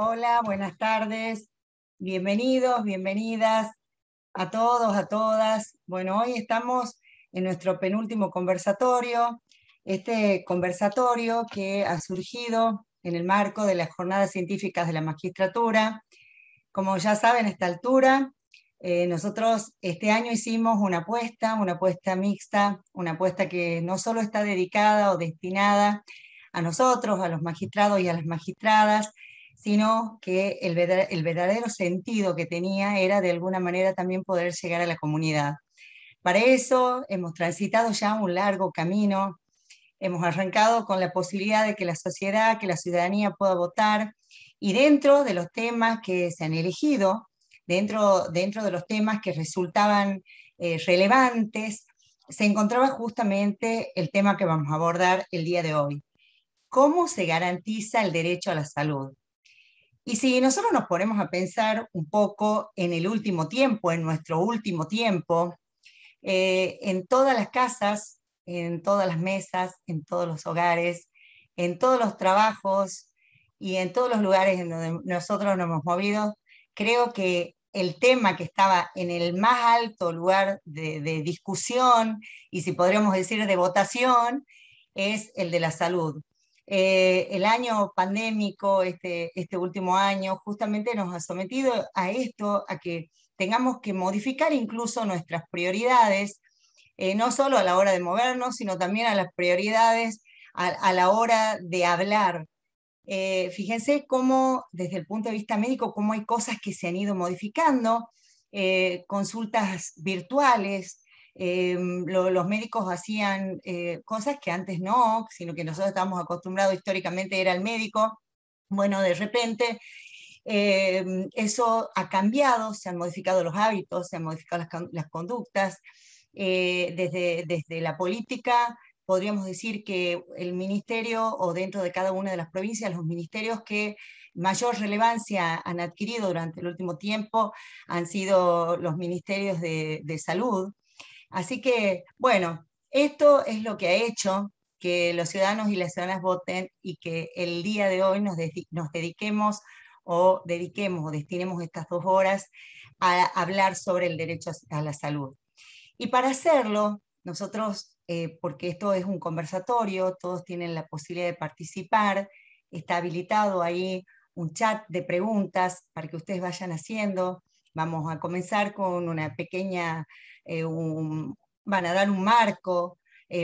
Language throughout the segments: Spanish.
Hola, buenas tardes. Bienvenidos, bienvenidas a todos, a todas. Bueno, hoy estamos en nuestro penúltimo conversatorio. Este conversatorio que ha surgido en el marco de las Jornadas Científicas de la Magistratura. Como ya saben, a esta altura, nosotros este año hicimos una apuesta mixta, una apuesta que no solo está dedicada o destinada a nosotros, a los magistrados y a las magistradas, sino que el verdadero sentido que tenía era de alguna manera también poder llegar a la comunidad. Para eso hemos transitado ya un largo camino, hemos arrancado con la posibilidad de que la sociedad, que la ciudadanía pueda votar, y dentro de los temas que se han elegido, dentro de los temas que resultaban relevantes, se encontraba justamente el tema que vamos a abordar el día de hoy. ¿Cómo se garantiza el derecho a la salud? Y si nosotros nos ponemos a pensar un poco en el último tiempo, en nuestro último tiempo, en todas las casas, en todas las mesas, en todos los hogares, en todos los trabajos y en todos los lugares en donde nosotros nos hemos movido, creo que el tema que estaba en el más alto lugar de discusión y si podríamos decir de votación es el de la salud. El año pandémico, este último año, justamente nos ha sometido a esto, a que tengamos que modificar incluso nuestras prioridades, no solo a la hora de movernos, sino también a las prioridades a la hora de hablar. Fíjense cómo, desde el punto de vista médico, cómo hay cosas que se han ido modificando, consultas virtuales, los médicos hacían cosas que antes no, sino que nosotros estábamos acostumbrados históricamente era el médico. Bueno, de repente eso ha cambiado, se han modificado los hábitos, se han modificado las conductas. Desde la política, podríamos decir que el ministerio, o dentro de cada una de las provincias, los ministerios que mayor relevancia han adquirido durante el último tiempo han sido los ministerios de salud. Así que, bueno, esto es lo que ha hecho que los ciudadanos y las ciudadanas voten y que el día de hoy nos dediquemos o destinemos estas 2 horas a hablar sobre el derecho a la salud. Y para hacerlo, nosotros, porque esto es un conversatorio, todos tienen la posibilidad de participar, está habilitado ahí un chat de preguntas para que ustedes vayan haciendo. Vamos a comenzar con una pequeña, van a dar un marco,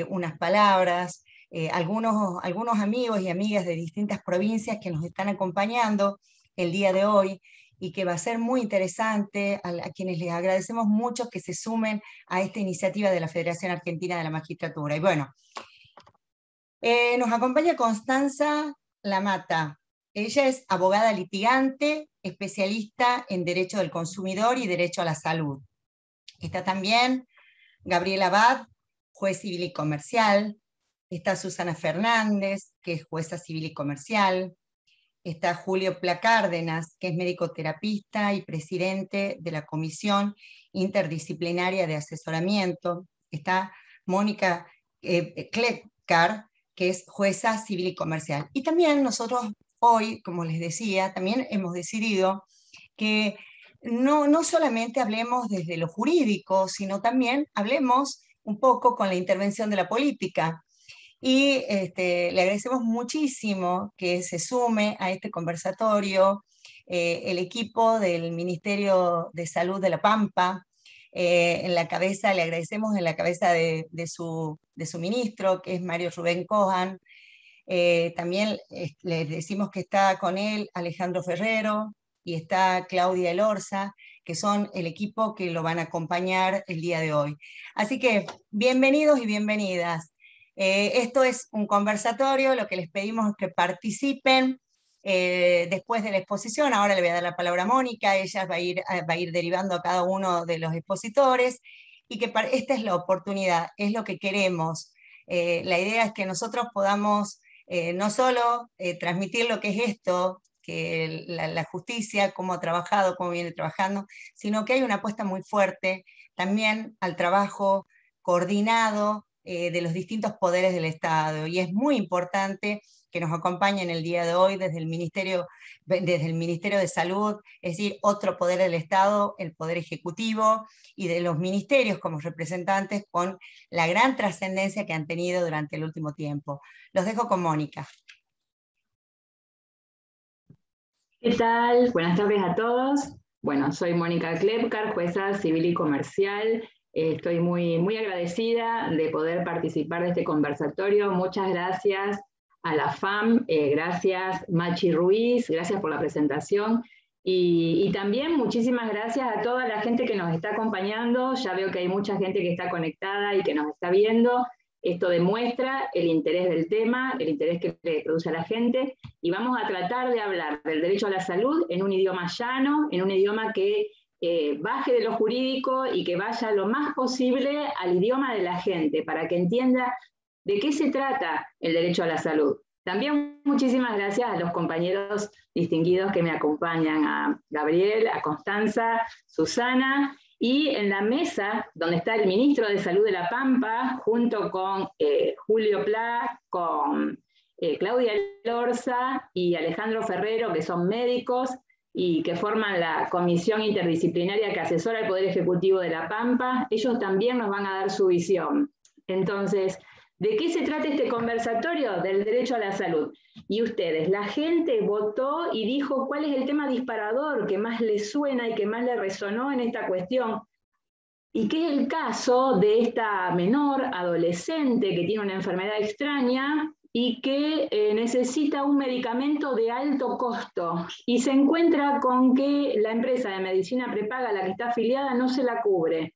unas palabras, algunos amigos y amigas de distintas provincias que nos están acompañando el día de hoy y que va a ser muy interesante, a quienes les agradecemos mucho que se sumen a esta iniciativa de la Federación Argentina de la Magistratura. Y bueno, nos acompaña Constanza Lamata. Ella es abogada litigante, especialista en Derecho del Consumidor y Derecho a la Salud. Está también Gabriela Abad, juez civil y comercial. Está Susana Fernández, que es jueza civil y comercial. Está Julio Placárdenas, que es médico terapista y presidente de la Comisión Interdisciplinaria de Asesoramiento. Está Mónica Klekar, que es jueza civil y comercial. Y también nosotros hoy, como les decía, también hemos decidido que no solamente hablemos desde lo jurídico, sino también hablemos un poco con la intervención de la política. Y le agradecemos muchísimo que se sume a este conversatorio el equipo del Ministerio de Salud de La Pampa. En la cabeza, le agradecemos en la cabeza de su ministro, que es Mario Rubén Cohan. También les decimos que está con él Alejandro Ferrero y está Claudia Elorza, que son el equipo que lo van a acompañar el día de hoy. Así que bienvenidos y bienvenidas. Esto es un conversatorio, lo que les pedimos es que participen después de la exposición. Ahora le voy a dar la palabra a Mónica, ella va a ir derivando a cada uno de los expositores, y que esta es la oportunidad, es lo que queremos. La idea es que nosotros podamos no solo transmitir lo que es esto, que la justicia, cómo ha trabajado, cómo viene trabajando, sino que hay una apuesta muy fuerte también al trabajo coordinado de los distintos poderes del Estado. Y es muy importante que nos acompaña en el día de hoy desde el Ministerio de Salud, es decir, otro poder del Estado, el Poder Ejecutivo, y de los ministerios como representantes con la gran trascendencia que han tenido durante el último tiempo. Los dejo con Mónica. ¿Qué tal? Buenas tardes a todos. Bueno, soy Mónica Klepkar, jueza civil y comercial. Estoy muy agradecida de poder participar de este conversatorio. Muchas gracias a la FAM, gracias Machi Ruiz, gracias por la presentación. Y también muchísimas gracias a toda la gente que nos está acompañando. Ya veo que hay mucha gente que está conectada y que nos está viendo. Esto demuestra el interés del tema, el interés que le produce a la gente, y vamos a tratar de hablar del derecho a la salud en un idioma llano, en un idioma que baje de lo jurídico y que vaya lo más posible al idioma de la gente, para que entienda de qué se trata el derecho a la salud. También muchísimas gracias a los compañeros distinguidos que me acompañan, a Gabriel, a Constanza, Susana, y en la mesa donde está el ministro de Salud de La Pampa, junto con Julio Pla, con Claudia Lorza y Alejandro Ferrero, que son médicos y que forman la comisión interdisciplinaria que asesora el Poder Ejecutivo de La Pampa. Ellos también nos van a dar su visión. Entonces, ¿de qué se trata este conversatorio? Del derecho a la salud. Y ustedes, la gente votó y dijo cuál es el tema disparador que más les suena y que más les resonó en esta cuestión. Y qué es el caso de esta menor adolescente que tiene una enfermedad extraña y que necesita un medicamento de alto costo. Y se encuentra con que la empresa de medicina prepaga a la que está afiliada no se la cubre.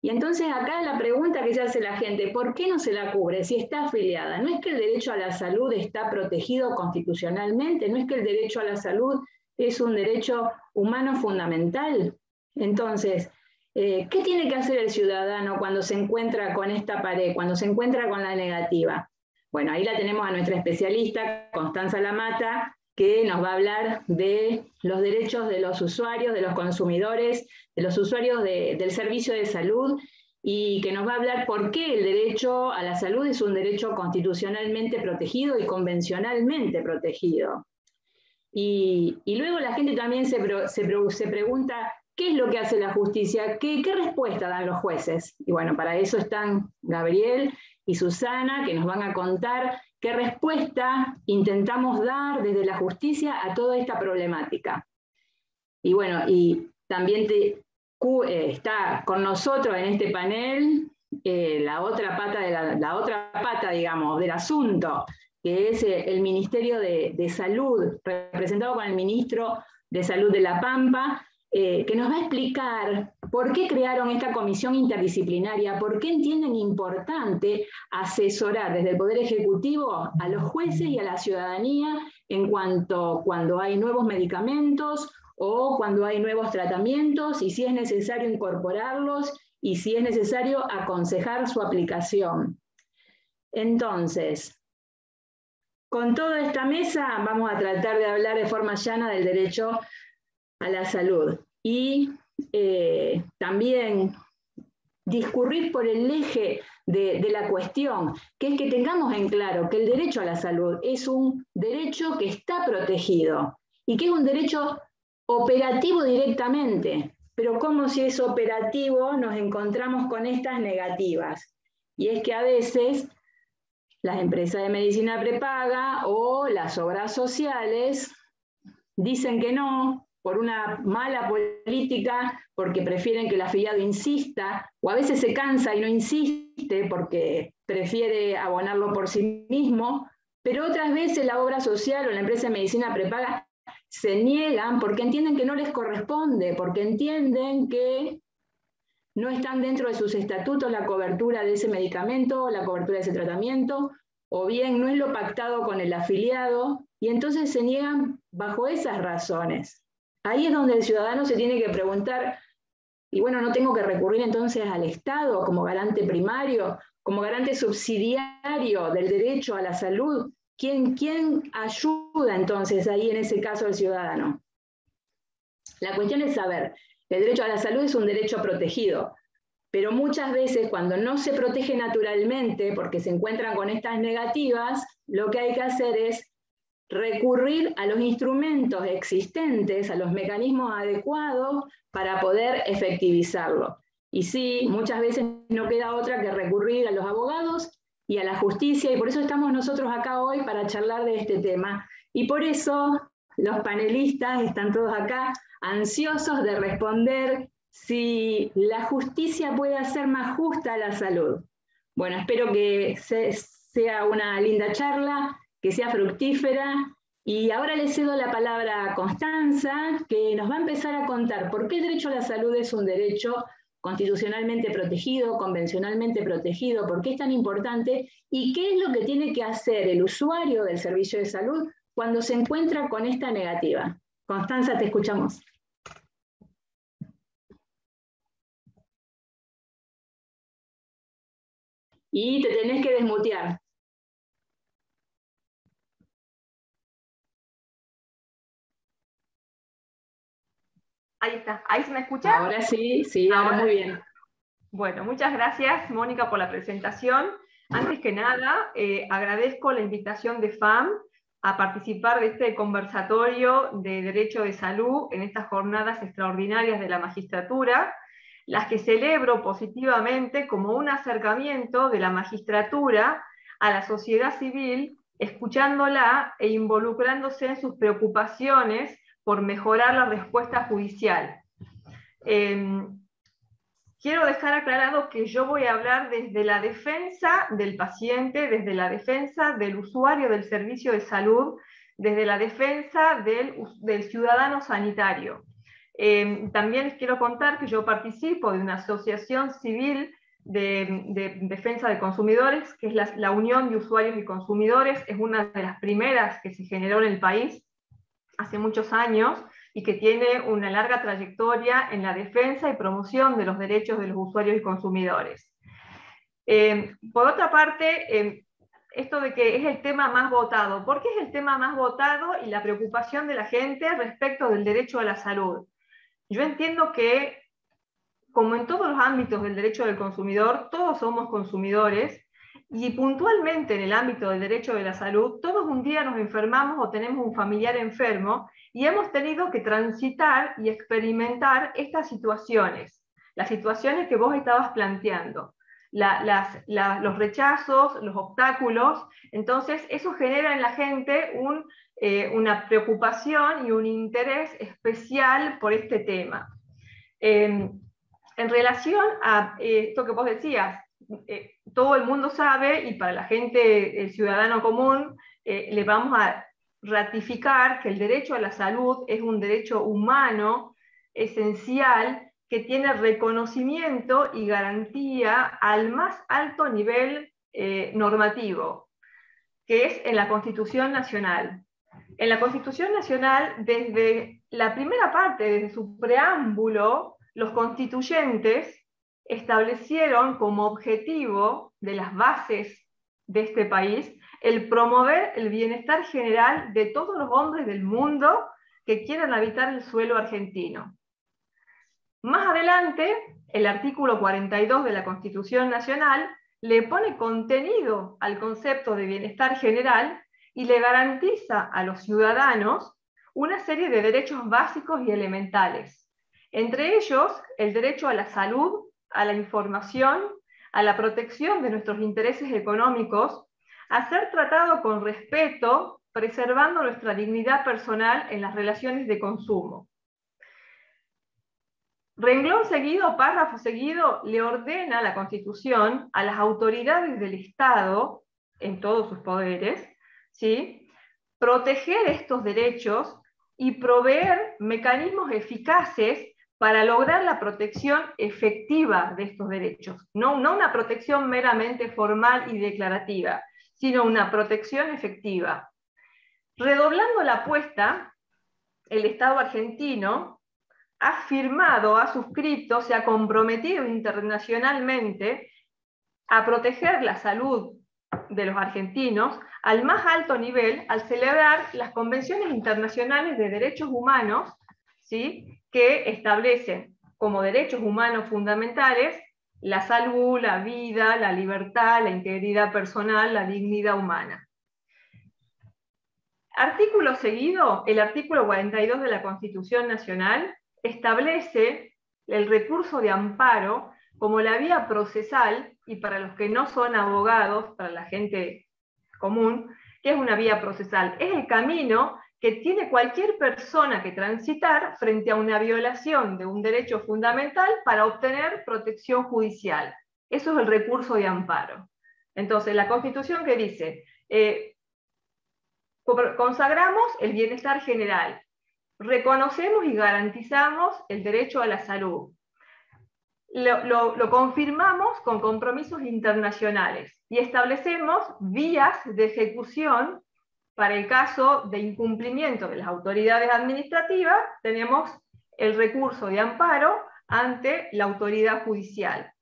Y entonces acá la pregunta que se hace la gente, ¿por qué no se la cubre si está afiliada? ¿No es que el derecho a la salud está protegido constitucionalmente? ¿No es que el derecho a la salud es un derecho humano fundamental? Entonces, ¿qué tiene que hacer el ciudadano cuando se encuentra con esta pared, cuando se encuentra con la negativa? Bueno, ahí la tenemos a nuestra especialista, Constanza Lamata, que nos va a hablar de los derechos de los usuarios, de los consumidores, de los usuarios del servicio de salud, y que nos va a hablar por qué el derecho a la salud es un derecho constitucionalmente protegido y convencionalmente protegido. Y luego la gente también se pregunta, ¿qué es lo que hace la justicia? ¿Qué respuesta dan los jueces? Y bueno, para eso están Gabriel y Susana, que nos van a contar qué respuesta intentamos dar desde la justicia a toda esta problemática. Y bueno, y también está con nosotros en este panel la otra pata, digamos, del asunto, que es el Ministerio de Salud, representado con el Ministro de Salud de La Pampa, que nos va a explicar por qué crearon esta comisión interdisciplinaria, por qué entienden importante asesorar desde el Poder Ejecutivo a los jueces y a la ciudadanía en cuanto cuando hay nuevos medicamentos o cuando hay nuevos tratamientos, y si es necesario incorporarlos y si es necesario aconsejar su aplicación. Entonces, con toda esta mesa vamos a tratar de hablar de forma llana del derecho a la salud y también discurrir por el eje de la cuestión, que es que tengamos en claro que el derecho a la salud es un derecho que está protegido y que es un derecho operativo directamente, pero como si es operativo nos encontramos con estas negativas, y es que a veces las empresas de medicina prepaga o las obras sociales dicen que no, por una mala política, porque prefieren que el afiliado insista, o a veces se cansa y no insiste porque prefiere abonarlo por sí mismo, pero otras veces la obra social o la empresa de medicina prepaga se niegan porque entienden que no les corresponde, porque entienden que no están dentro de sus estatutos la cobertura de ese medicamento, la cobertura de ese tratamiento, o bien no es lo pactado con el afiliado, y entonces se niegan bajo esas razones. Ahí es donde el ciudadano se tiene que preguntar, y bueno, ¿no tengo que recurrir entonces al Estado como garante primario, como garante subsidiario del derecho a la salud? ¿Quién ayuda entonces ahí en ese caso al ciudadano? La cuestión es saber que el derecho a la salud es un derecho protegido, pero muchas veces cuando no se protege naturalmente, porque se encuentran con estas negativas, lo que hay que hacer es recurrir a los instrumentos existentes, a los mecanismos adecuados para poder efectivizarlo. Y sí, muchas veces no queda otra que recurrir a los abogados y a la justicia, y por eso estamos nosotros acá hoy para charlar de este tema. Y por eso los panelistas están todos acá ansiosos de responder si la justicia puede hacer más justa la salud. Bueno, espero que sea una linda charla, que sea fructífera, y ahora le cedo la palabra a Constanza, que nos va a empezar a contar por qué el derecho a la salud es un derecho constitucionalmente protegido, convencionalmente protegido, por qué es tan importante y qué es lo que tiene que hacer el usuario del servicio de salud cuando se encuentra con esta negativa. Constanza, te escuchamos. Y te tenés que desmutear. Ahí está. ¿Ahí se me escucha? Ahora sí, sí, ahora muy bien. Bueno, muchas gracias, Mónica, por la presentación. Antes que nada, agradezco la invitación de FAM a participar de este conversatorio de Derecho de Salud en estas jornadas extraordinarias de la magistratura, las que celebro positivamente como un acercamiento de la magistratura a la sociedad civil, escuchándola e involucrándose en sus preocupaciones por mejorar la respuesta judicial. Quiero dejar aclarado que yo voy a hablar desde la defensa del paciente, desde la defensa del usuario del servicio de salud, desde la defensa del ciudadano sanitario. También les quiero contar que yo participo de una asociación civil de defensa de consumidores, que es la Unión de Usuarios y Consumidores, es una de las primeras que se generó en el país hace muchos años, y que tiene una larga trayectoria en la defensa y promoción de los derechos de los usuarios y consumidores. Por otra parte, esto de que es el tema más votado. ¿Por qué es el tema más votado y la preocupación de la gente respecto del derecho a la salud? Yo entiendo que, como en todos los ámbitos del derecho del consumidor, todos somos consumidores, y puntualmente en el ámbito del derecho de la salud, todos un día nos enfermamos o tenemos un familiar enfermo y hemos tenido que transitar y experimentar estas situaciones, las situaciones que vos estabas planteando, los rechazos, los obstáculos. Entonces eso genera en la gente una preocupación y un interés especial por este tema. En relación a esto que vos decías, todo el mundo sabe, y para la gente, el ciudadano común, le vamos a ratificar que el derecho a la salud es un derecho humano esencial que tiene reconocimiento y garantía al más alto nivel normativo, que es en la Constitución Nacional. En la Constitución Nacional, desde la primera parte, desde su preámbulo, los constituyentes establecieron como objetivo de las bases de este país el promover el bienestar general de todos los hombres del mundo que quieran habitar el suelo argentino. Más adelante, el artículo 42 de la Constitución Nacional le pone contenido al concepto de bienestar general y le garantiza a los ciudadanos una serie de derechos básicos y elementales. Entre ellos, el derecho a la salud, a la información, a la protección de nuestros intereses económicos, a ser tratado con respeto, preservando nuestra dignidad personal en las relaciones de consumo. Renglón seguido, párrafo seguido, le ordena la Constitución a las autoridades del Estado, en todos sus poderes, ¿sí?, proteger estos derechos y proveer mecanismos eficaces para lograr la protección efectiva de estos derechos. No una protección meramente formal y declarativa, sino una protección efectiva. Redoblando la apuesta, el Estado argentino ha firmado, ha suscrito, se ha comprometido internacionalmente a proteger la salud de los argentinos al más alto nivel al celebrar las convenciones internacionales de derechos humanos, ¿sí?, que establecen como derechos humanos fundamentales la salud, la vida, la libertad, la integridad personal, la dignidad humana. Artículo seguido, el artículo 42 de la Constitución Nacional establece el recurso de amparo como la vía procesal, y para los que no son abogados, para la gente común, ¿qué es una vía procesal? Es el camino que tiene cualquier persona que transitar frente a una violación de un derecho fundamental para obtener protección judicial. Eso es el recurso de amparo. Entonces, la Constitución que dice, consagramos el bienestar general, reconocemos y garantizamos el derecho a la salud, lo confirmamos con compromisos internacionales y establecemos vías de ejecución para el caso de incumplimiento de las autoridades administrativas. Tenemos el recurso de amparo ante la autoridad judicial.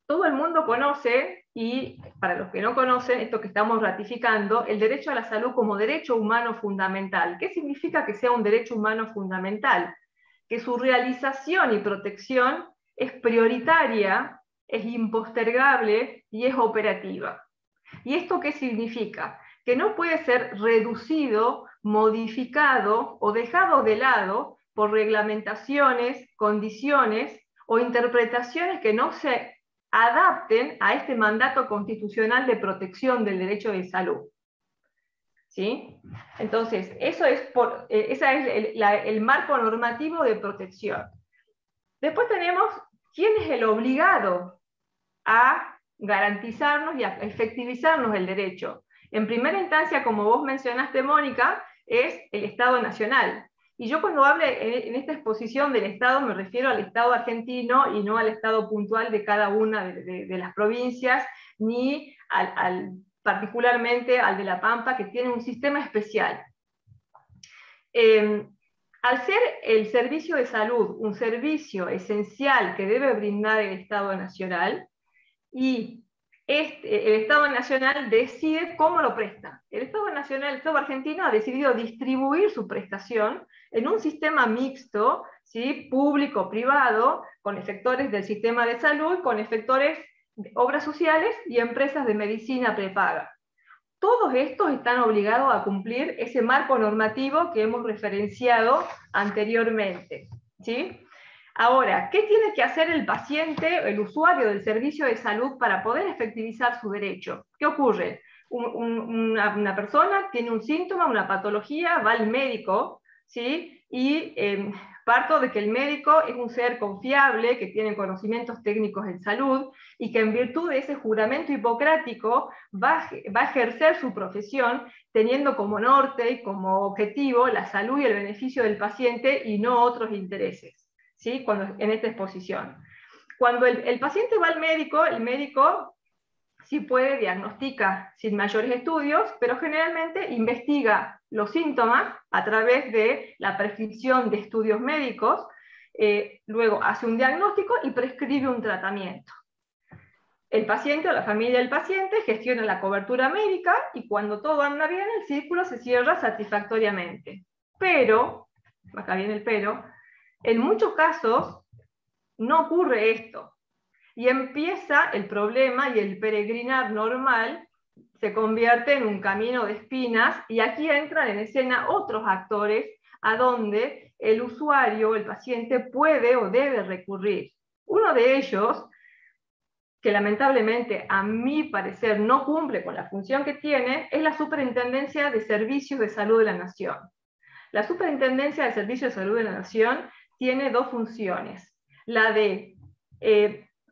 Todo el mundo conoce, y para los que no conocen, esto que estamos ratificando, el derecho a la salud como derecho humano fundamental. ¿Qué significa que sea un derecho humano fundamental? Que su realización y protección es prioritaria, es impostergable y es operativa. ¿Y esto qué significa? Que no puede ser reducido, modificado o dejado de lado por reglamentaciones, condiciones o interpretaciones que no se adapten a este mandato constitucional de protección del derecho de salud. ¿Sí? Entonces, ese es el marco normativo de protección. Después tenemos quién es el obligado a garantizarnos y a efectivizarnos el derecho. En primera instancia, como vos mencionaste, Mónica, es el Estado Nacional. Y yo cuando hable en esta exposición del Estado me refiero al Estado argentino y no al Estado puntual de cada una de las provincias, ni particularmente al de La Pampa, que tiene un sistema especial. Al ser el servicio de salud un servicio esencial que debe brindar el Estado Nacional, y el Estado Nacional decide cómo lo presta. El Estado argentino ha decidido distribuir su prestación en un sistema mixto, ¿sí? Público-privado, con efectores del sistema de salud, con efectores de obras sociales y empresas de medicina prepaga. Todos estos están obligados a cumplir ese marco normativo que hemos referenciado anteriormente, ¿sí? Ahora, ¿qué tiene que hacer el paciente, el usuario del servicio de salud para poder efectivizar su derecho? ¿Qué ocurre? Una persona tiene un síntoma, una patología, va al médico, ¿sí? Y parto de que el médico es un ser confiable, que tiene conocimientos técnicos en salud, y que en virtud de ese juramento hipocrático va a ejercer su profesión teniendo como norte y como objetivo la salud y el beneficio del paciente y no otros intereses. ¿Sí? En esta exposición. Cuando el paciente va al médico, el médico sí puede, diagnostica sin mayores estudios, pero generalmente investiga los síntomas a través de la prescripción de estudios médicos, luego hace un diagnóstico y prescribe un tratamiento. El paciente o la familia del paciente gestiona la cobertura médica y cuando todo anda bien, el círculo se cierra satisfactoriamente. Pero, acá viene el pero, en muchos casos no ocurre esto, y empieza el problema y el peregrinar normal se convierte en un camino de espinas, y aquí entran en escena otros actores a donde el usuario, el paciente, puede o debe recurrir. Uno de ellos, que lamentablemente a mi parecer no cumple con la función que tiene, es la Superintendencia de Servicios de Salud de la Nación. La Superintendencia de Servicios de Salud de la Nación tiene dos funciones: la de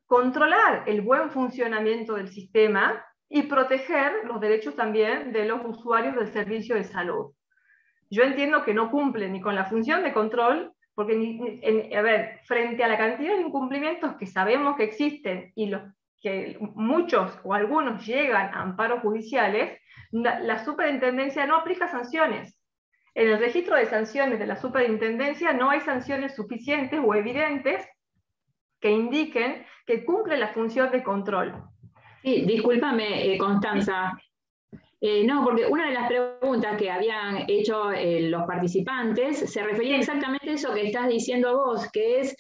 controlar el buen funcionamiento del sistema y proteger los derechos también de los usuarios del servicio de salud. Yo entiendo que no cumple ni con la función de control, porque frente a la cantidad de incumplimientos que sabemos que existen y los que muchos o algunos llegan a amparos judiciales, la superintendencia no aplica sanciones. En el registro de sanciones de la superintendencia no hay sanciones suficientes o evidentes que indiquen que cumple la función de control. Sí, discúlpame, Constanza. No, porque una de las preguntas que habían hecho los participantes se refería exactamente a eso que estás diciendo vos, que es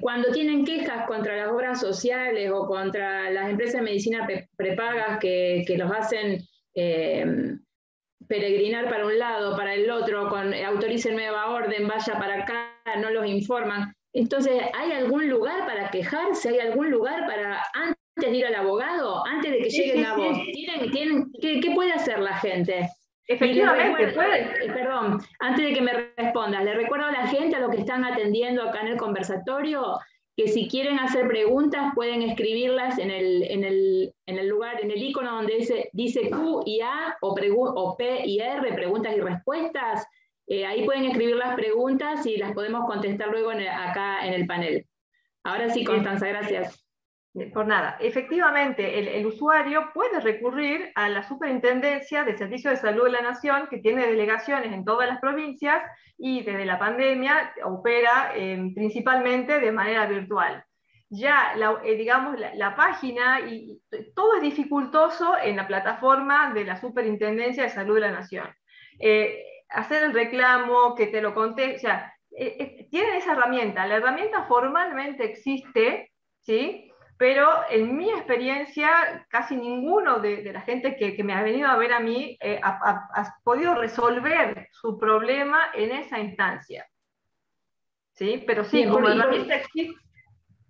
cuando tienen quejas contra las obras sociales o contra las empresas de medicina prepagas que los hacen peregrinar para un lado, para el otro, autorice nueva orden, vaya para acá, no los informan. Entonces, ¿hay algún lugar para quejarse? ¿Hay algún lugar para, antes de ir al abogado, antes de que lleguen a vos? ¿Qué puede hacer la gente? Efectivamente, perdón, antes de que me respondas, le recuerdo a la gente, a los que están atendiendo acá en el conversatorio, que si quieren hacer preguntas pueden escribirlas en el lugar, en el icono donde dice Q y A o P y R, preguntas y respuestas. Ahí pueden escribir las preguntas y las podemos contestar luego acá en el panel. Ahora sí, Constanza, gracias. Por nada. Efectivamente, el usuario puede recurrir a la Superintendencia de Servicios de Salud de la Nación, que tiene delegaciones en todas las provincias y desde la pandemia opera principalmente de manera virtual. Ya, digamos, la página y todo es dificultoso en la plataforma de la Superintendencia de Salud de la Nación. Hacer el reclamo, que te lo conteste, o sea, tienen esa herramienta. La herramienta formalmente existe, ¿sí? Pero en mi experiencia, casi ninguno de la gente que me ha venido a ver a mí ha podido resolver su problema en esa instancia. ¿Sí? Pero sí, bien, como herramienta existe.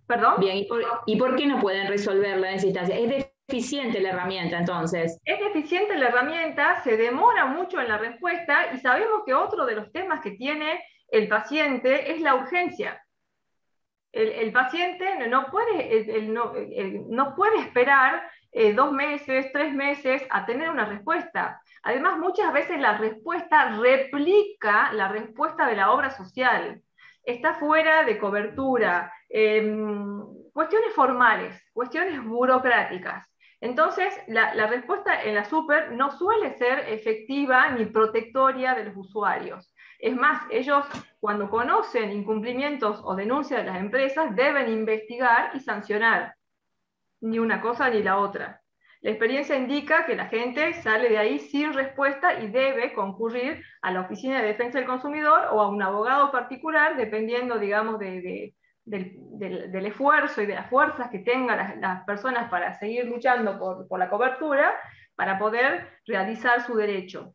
¿Perdón? Bien, ¿y por qué no pueden resolverla en esa instancia? ¿Es deficiente la herramienta entonces? Es deficiente la herramienta, se demora mucho en la respuesta y sabemos que otro de los temas que tiene el paciente es la urgencia. El paciente no puede esperar 2 meses, 3 meses a tener una respuesta. Además, muchas veces la respuesta replica la respuesta de la obra social. Está fuera de cobertura, cuestiones formales, cuestiones burocráticas. Entonces, la respuesta en la super no suele ser efectiva ni protectoria de los usuarios. Es más, ellos cuando conocen incumplimientos o denuncias de las empresas deben investigar y sancionar. Ni una cosa ni la otra. La experiencia indica que la gente sale de ahí sin respuesta y debe concurrir a la Oficina de Defensa del Consumidor o a un abogado particular, dependiendo, digamos, del esfuerzo y de las fuerzas que tengan las personas para seguir luchando por la cobertura, para poder realizar su derecho.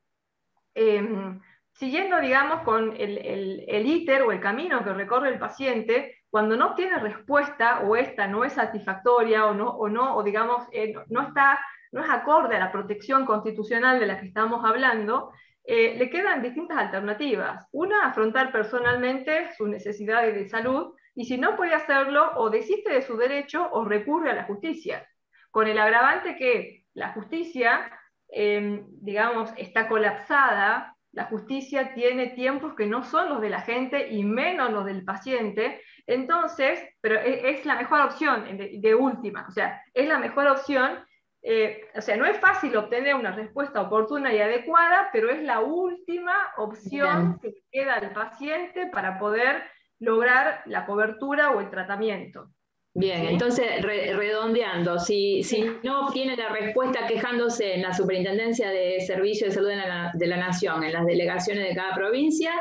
Siguiendo, digamos, con el íter o el camino que recorre el paciente, cuando no tiene respuesta o esta no es satisfactoria o digamos, no es acorde a la protección constitucional de la que estamos hablando, le quedan distintas alternativas. Una, afrontar personalmente sus necesidades de salud, y si no puede hacerlo, o desiste de su derecho o recurre a la justicia, con el agravante que la justicia, digamos, está colapsada. La justicia tiene tiempos que no son los de la gente y menos los del paciente, entonces, pero es la mejor opción de última, o sea, es la mejor opción, o sea, no es fácil obtener una respuesta oportuna y adecuada, pero es la última opción que queda al paciente para poder lograr la cobertura o el tratamiento. Bien, ¿sí? Entonces, redondeando, si no obtiene la respuesta quejándose en la Superintendencia de Servicios de Salud de la Nación, en las delegaciones de cada provincia,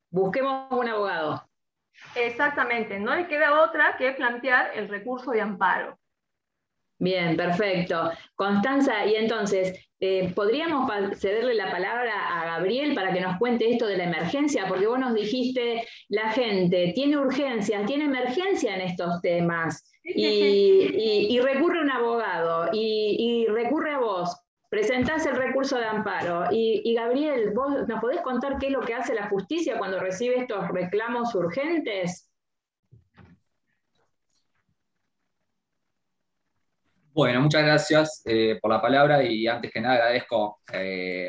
busquemos un abogado. Exactamente, no le queda otra que plantear el recurso de amparo. Bien, perfecto. Constanza, y entonces, ¿podríamos cederle la palabra a Gabriel para que nos cuente esto de la emergencia? Porque vos nos dijiste, la gente tiene urgencias, tiene emergencia en estos temas, y recurre a un abogado, y recurre a vos, presentás el recurso de amparo. Y Gabriel, ¿vos nos podés contar qué es lo que hace la justicia cuando recibe estos reclamos urgentes? Bueno, muchas gracias por la palabra y antes que nada agradezco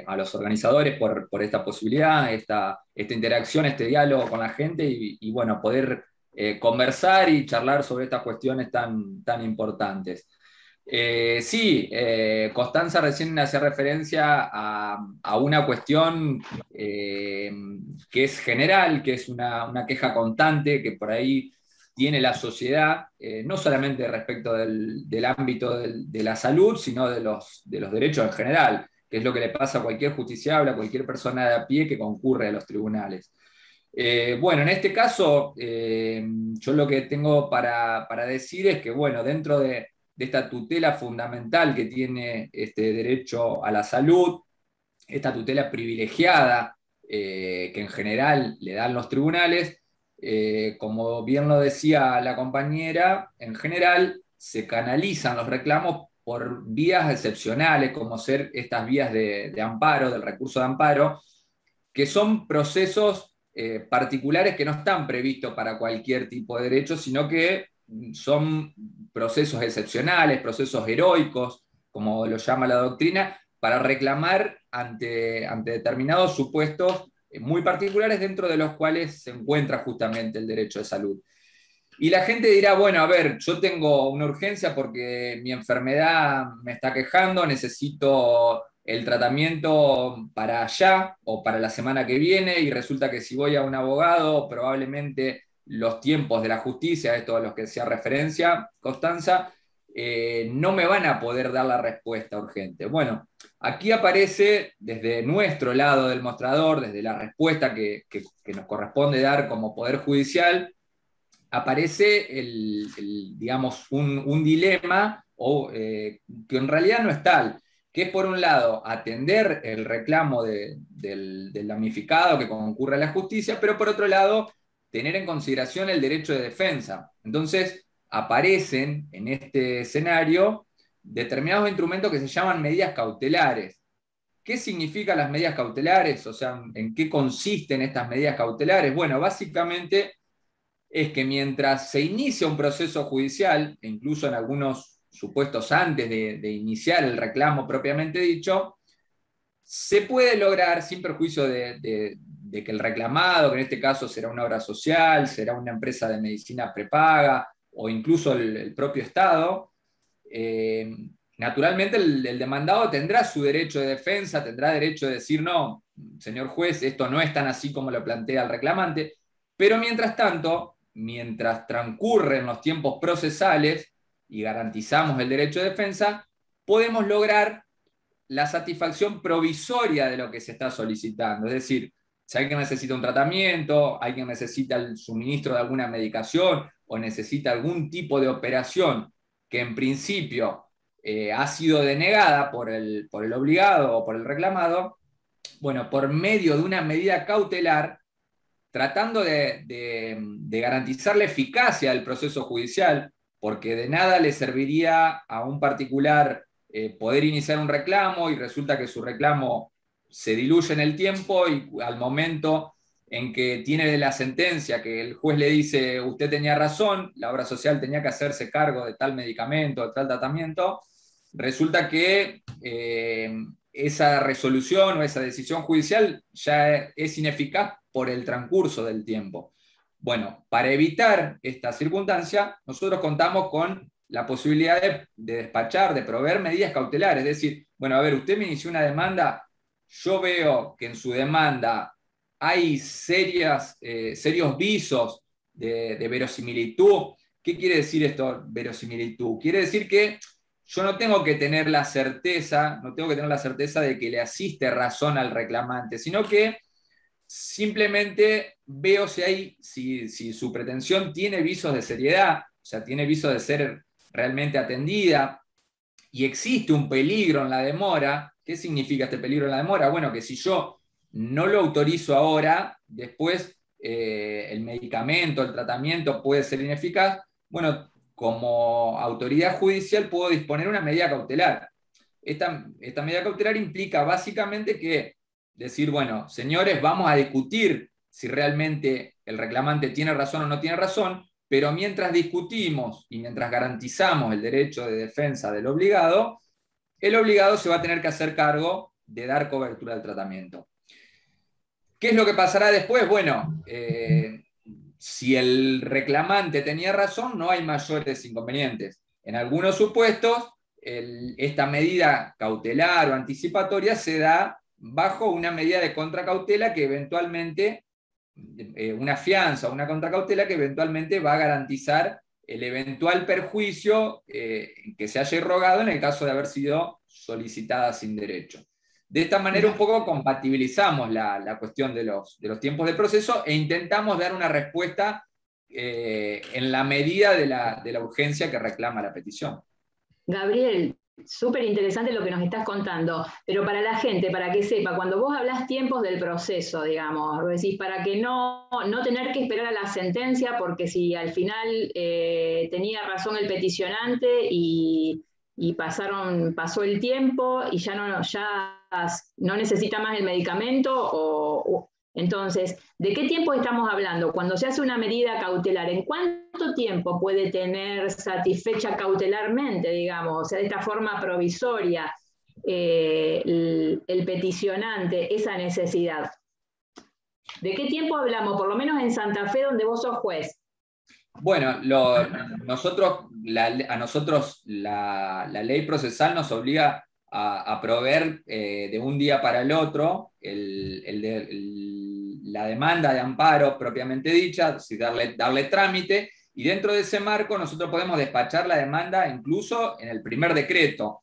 a los organizadores por esta posibilidad, esta interacción, este diálogo con la gente y bueno, poder conversar y charlar sobre estas cuestiones tan importantes. Sí, Constanza recién hacía referencia a una cuestión que es general, que es una queja constante, que por ahí tiene la sociedad, no solamente respecto del ámbito de la salud, sino de los derechos en general, que es lo que le pasa a cualquier justiciable, a cualquier persona de a pie que concurre a los tribunales. Bueno, en este caso, yo lo que tengo para decir es que, bueno, dentro de esta tutela fundamental que tiene este derecho a la salud, esta tutela privilegiada que en general le dan los tribunales, como bien lo decía la compañera, en general se canalizan los reclamos por vías excepcionales, como ser estas vías de amparo, del recurso de amparo, que son procesos particulares que no están previstos para cualquier tipo de derecho, sino que son procesos excepcionales, procesos heroicos, como lo llama la doctrina, para reclamar ante determinados supuestos muy particulares dentro de los cuales se encuentra justamente el derecho de salud. Y la gente dirá, bueno, a ver, yo tengo una urgencia porque mi enfermedad me está quejando, necesito el tratamiento para allá o para la semana que viene, y resulta que si voy a un abogado, probablemente los tiempos de la justicia, esto a los que hacía referencia Constanza, no me van a poder dar la respuesta urgente. Bueno, aquí aparece desde nuestro lado del mostrador, desde la respuesta que nos corresponde dar como Poder Judicial, aparece digamos, un dilema que en realidad no es tal, que es por un lado atender el reclamo del damnificado que concurre a la justicia, pero por otro lado tener en consideración el derecho de defensa. Entonces aparecen en este escenario determinados instrumentos que se llaman medidas cautelares. ¿Qué significan las medidas cautelares? O sea, ¿en qué consisten estas medidas cautelares? Bueno, básicamente es que mientras se inicia un proceso judicial, e incluso en algunos supuestos antes de iniciar el reclamo propiamente dicho, se puede lograr, sin perjuicio de que el reclamado, que en este caso será una obra social, será una empresa de medicina prepaga, o incluso el propio Estado, naturalmente el demandado tendrá su derecho de defensa, tendrá derecho de decir, no, señor juez, esto no es tan así como lo plantea el reclamante, pero mientras tanto, mientras transcurren los tiempos procesales y garantizamos el derecho de defensa, podemos lograr la satisfacción provisoria de lo que se está solicitando. Es decir, si alguien necesita un tratamiento, alguien necesita el suministro de alguna medicación o necesita algún tipo de operación que en principio ha sido denegada por el obligado o por el reclamado, bueno, por medio de una medida cautelar, tratando de garantizar la eficacia del proceso judicial, porque de nada le serviría a un particular poder iniciar un reclamo y resulta que su reclamo se diluye en el tiempo y al momento en que tiene la sentencia que el juez le dice usted tenía razón, la obra social tenía que hacerse cargo de tal medicamento, de tal tratamiento, resulta que esa resolución o esa decisión judicial ya es ineficaz por el transcurso del tiempo. Bueno, para evitar esta circunstancia, nosotros contamos con la posibilidad de despachar, de proveer medidas cautelares. Es decir, bueno, a ver, usted me inició una demanda, yo veo que en su demanda hay serios visos de verosimilitud. ¿Qué quiere decir esto, verosimilitud? Quiere decir que yo no tengo que tener la certeza de que le asiste razón al reclamante, sino que simplemente veo si su pretensión tiene visos de seriedad, o sea, tiene visos de ser realmente atendida, y existe un peligro en la demora. ¿Qué significa este peligro en la demora? Bueno, que si yo no lo autorizo ahora, después el medicamento, el tratamiento puede ser ineficaz. Bueno, como autoridad judicial puedo disponer una medida cautelar. Esta medida cautelar implica básicamente que decir, bueno, señores, vamos a discutir si realmente el reclamante tiene razón o no tiene razón, pero mientras discutimos y mientras garantizamos el derecho de defensa del obligado, el obligado se va a tener que hacer cargo de dar cobertura al tratamiento. ¿Qué es lo que pasará después? Bueno, si el reclamante tenía razón, no hay mayores inconvenientes. En algunos supuestos, esta medida cautelar o anticipatoria se da bajo una medida de contracautela que eventualmente una fianza o una contracautela que eventualmente va a garantizar el eventual perjuicio que se haya irrogado en el caso de haber sido solicitada sin derecho. De esta manera un poco compatibilizamos la cuestión de los tiempos de proceso e intentamos dar una respuesta en la medida de la urgencia que reclama la petición. Gabriel, súper interesante lo que nos estás contando, pero para la gente, para que sepa, cuando vos hablás tiempos del proceso, digamos, vos decís, para que no tener que esperar a la sentencia, porque si al final tenía razón el peticionante y pasó el tiempo y ya no necesita más el medicamento, entonces, ¿de qué tiempo estamos hablando? Cuando se hace una medida cautelar, ¿en cuánto tiempo puede tener satisfecha cautelarmente, digamos, o sea, de esta forma provisoria, el peticionante esa necesidad? ¿De qué tiempo hablamos? Por lo menos en Santa Fe, donde vos sos juez. Bueno, a nosotros la ley procesal nos obliga a proveer de un día para el otro la demanda de amparo propiamente dicha, darle trámite, y dentro de ese marco nosotros podemos despachar la demanda incluso en el primer decreto.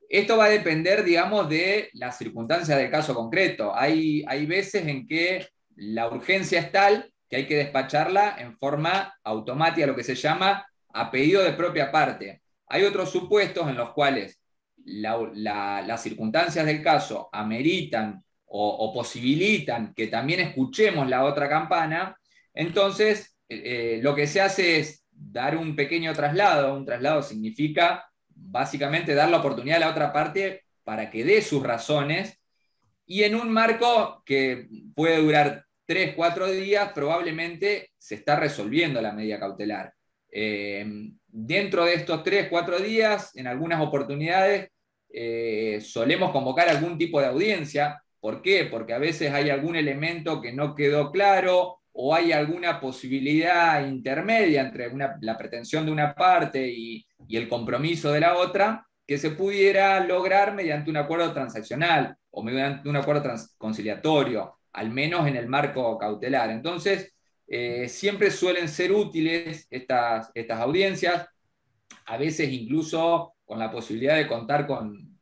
Esto va a depender, digamos, de las circunstancias del caso concreto. Hay veces en que la urgencia es tal que hay que despacharla en forma automática, lo que se llama a pedido de propia parte. Hay otros supuestos en los cuales las circunstancias del caso ameritan o posibilitan que también escuchemos la otra campana. Entonces, lo que se hace es dar un pequeño traslado. Un traslado significa básicamente dar la oportunidad a la otra parte para que dé sus razones, y en un marco que puede durar 3, 4 días, probablemente se está resolviendo la medida cautelar. Dentro de estos 3, 4 días, en algunas oportunidades, solemos convocar algún tipo de audiencia. ¿Por qué? Porque a veces hay algún elemento que no quedó claro, o hay alguna posibilidad intermedia entre la pretensión de una parte y el compromiso de la otra, que se pudiera lograr mediante un acuerdo transaccional o mediante un acuerdo conciliatorio, al menos en el marco cautelar. Entonces, siempre suelen ser útiles estas audiencias, a veces incluso con la posibilidad de contar con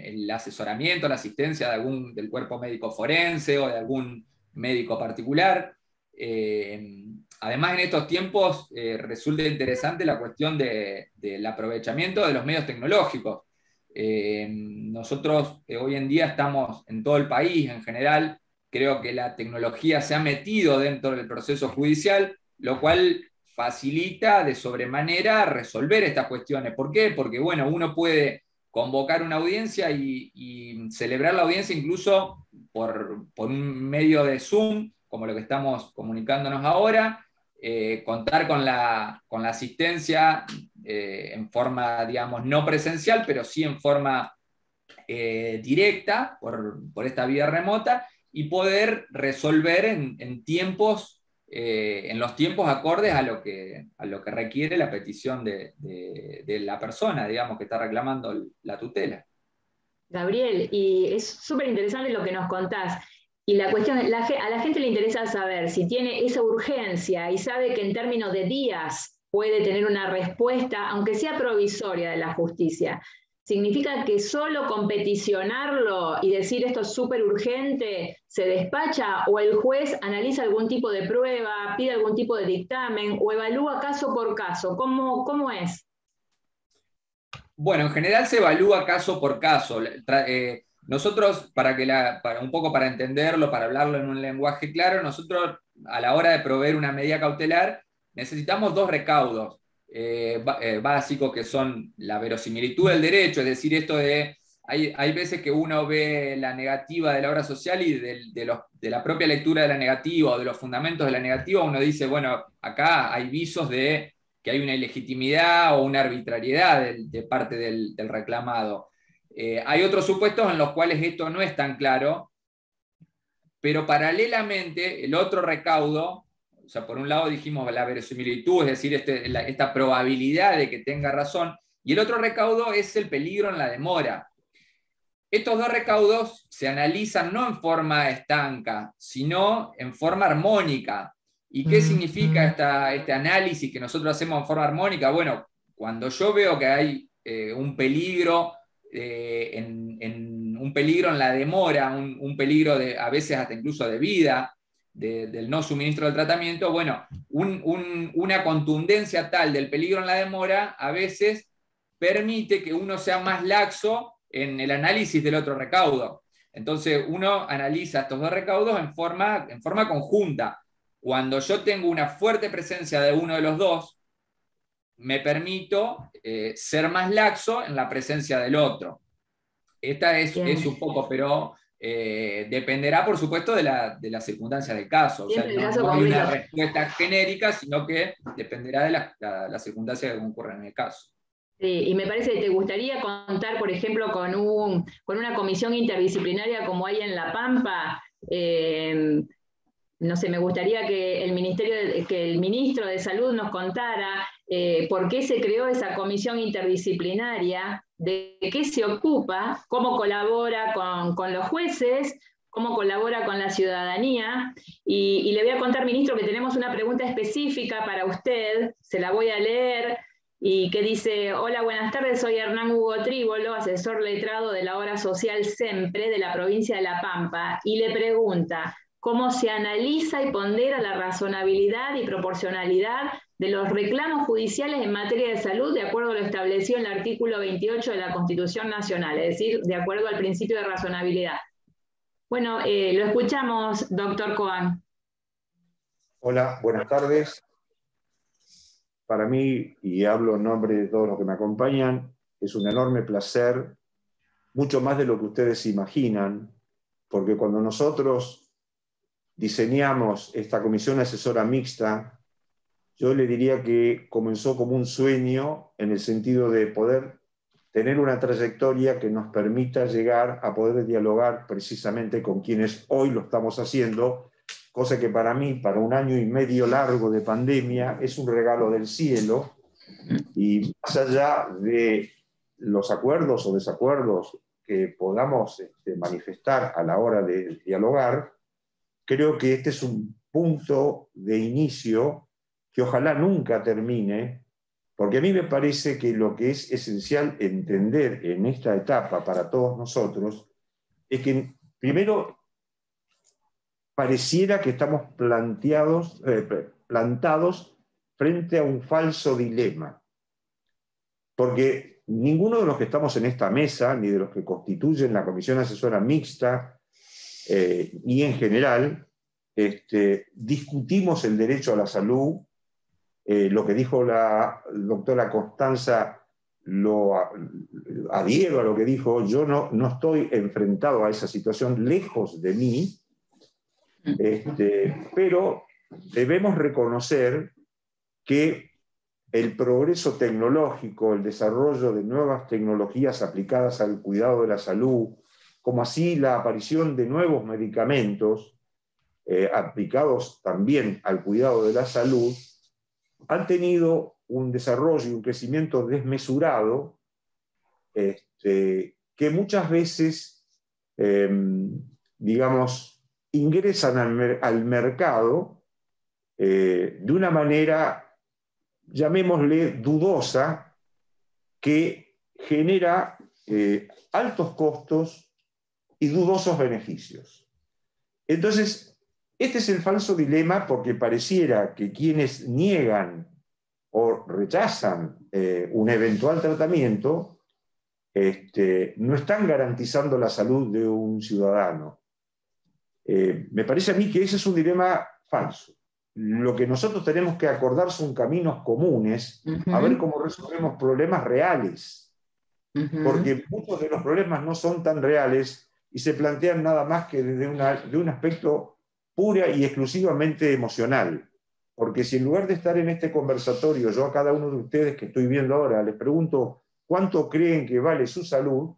el asesoramiento, la asistencia del cuerpo médico forense o de algún médico particular. Además, en estos tiempos resulta interesante la cuestión del aprovechamiento de los medios tecnológicos. Nosotros hoy en día estamos en todo el país en general. Creo que la tecnología se ha metido dentro del proceso judicial, lo cual facilita de sobremanera resolver estas cuestiones. ¿Por qué? Porque bueno, uno puede convocar una audiencia y celebrar la audiencia incluso por un medio de Zoom, como lo que estamos comunicándonos ahora, contar con la asistencia en forma, digamos, no presencial, pero sí en forma directa, por esta vía remota, y poder resolver en tiempos, en los tiempos acordes a lo que requiere la petición de la persona, digamos, que está reclamando la tutela. Gabriel, y es súper interesante lo que nos contás. Y la cuestión, a la gente le interesa saber si tiene esa urgencia y sabe que en términos de días puede tener una respuesta, aunque sea provisoria, de la justicia. ¿Significa que solo con peticionarlo y decir esto es súper urgente se despacha, o el juez analiza algún tipo de prueba, pide algún tipo de dictamen o evalúa caso por caso? ¿Cómo es? Bueno, en general se evalúa caso por caso. Nosotros, un poco para entenderlo, para hablarlo en un lenguaje claro, nosotros a la hora de proveer una medida cautelar necesitamos 2 recaudos básicos, que son la verosimilitud del derecho, es decir, esto de, hay veces que uno ve la negativa de la obra social y de la propia lectura de la negativa o de los fundamentos de la negativa, uno dice, bueno, acá hay visos de que hay una ilegitimidad o una arbitrariedad de parte del reclamado. Hay otros supuestos en los cuales esto no es tan claro, pero paralelamente el otro recaudo, o sea, por un lado dijimos la verosimilitud, es decir, esta probabilidad de que tenga razón, y el otro recaudo es el peligro en la demora. estos dos recaudos se analizan no en forma estanca, sino en forma armónica. ¿Y qué significa este análisis que nosotros hacemos en forma armónica? Bueno, cuando yo veo que hay un peligro, un peligro en la demora, un peligro a veces hasta incluso de vida, del no suministro del tratamiento, bueno, una contundencia tal del peligro en la demora a veces permite que uno sea más laxo en el análisis del otro recaudo. Entonces uno analiza estos dos recaudos en forma conjunta. Cuando yo tengo una fuerte presencia de uno de los dos, me permito ser más laxo en la presencia del otro. Esta es un poco, pero dependerá, por supuesto, de la circunstancia del caso. O sea, no hay una respuesta genérica, sino que dependerá de la circunstancia que concurra en el caso. Sí, y me parece que te gustaría contar, por ejemplo, con una comisión interdisciplinaria como hay en La Pampa. No sé, me gustaría que el ministro de Salud nos contara por qué se creó esa comisión interdisciplinaria, de qué se ocupa, cómo colabora con los jueces, cómo colabora con la ciudadanía. Y le voy a contar, ministro, que tenemos una pregunta específica para usted, se la voy a leer, y que dice: hola, buenas tardes, soy Hernán Hugo Trívolo, asesor letrado de la obra social SEMPRE de la provincia de La Pampa, y le pregunta: ¿cómo se analiza y pondera la razonabilidad y proporcionalidad de los reclamos judiciales en materia de salud de acuerdo a lo establecido en el artículo 28 de la Constitución Nacional, es decir, de acuerdo al principio de razonabilidad? Bueno, lo escuchamos, doctor Coan. Hola, buenas tardes. Para mí, y hablo en nombre de todos los que me acompañan, es un enorme placer, mucho más de lo que ustedes imaginan, porque cuando nosotros diseñamos esta comisión asesora mixta, yo le diría que comenzó como un sueño en el sentido de poder tener una trayectoria que nos permita llegar a poder dialogar precisamente con quienes hoy lo estamos haciendo, cosa que para mí, para un año y medio largo de pandemia, es un regalo del cielo. Y más allá de los acuerdos o desacuerdos que podamos manifestar a la hora de dialogar, creo que este es un punto de inicio que ojalá nunca termine, porque a mí me parece que lo que es esencial entender en esta etapa para todos nosotros es que, primero, pareciera que estamos plantados frente a un falso dilema, porque ninguno de los que estamos en esta mesa, ni de los que constituyen la comisión asesora mixta, ni en general, discutimos el derecho a la salud. Lo que dijo la doctora Constanza lo adhiero a lo que dijo. Yo no estoy enfrentado a esa situación, lejos de mí, pero debemos reconocer que el progreso tecnológico, el desarrollo de nuevas tecnologías aplicadas al cuidado de la salud, como así la aparición de nuevos medicamentos aplicados también al cuidado de la salud, han tenido un desarrollo y un crecimiento desmesurado que muchas veces, digamos, ingresan al mercado de una manera, llamémosle, dudosa, que genera altos costos y dudosos beneficios. Entonces, este es el falso dilema, porque pareciera que quienes niegan o rechazan un eventual tratamiento no están garantizando la salud de un ciudadano. Me parece a mí que ese es un dilema falso. Lo que nosotros tenemos que acordar son caminos comunes, a ver cómo resolvemos problemas reales, porque muchos de los problemas no son tan reales y se plantean nada más que desde un aspecto pura y exclusivamente emocional. Porque si en lugar de estar en este conversatorio, yo a cada uno de ustedes que estoy viendo ahora les pregunto cuánto creen que vale su salud,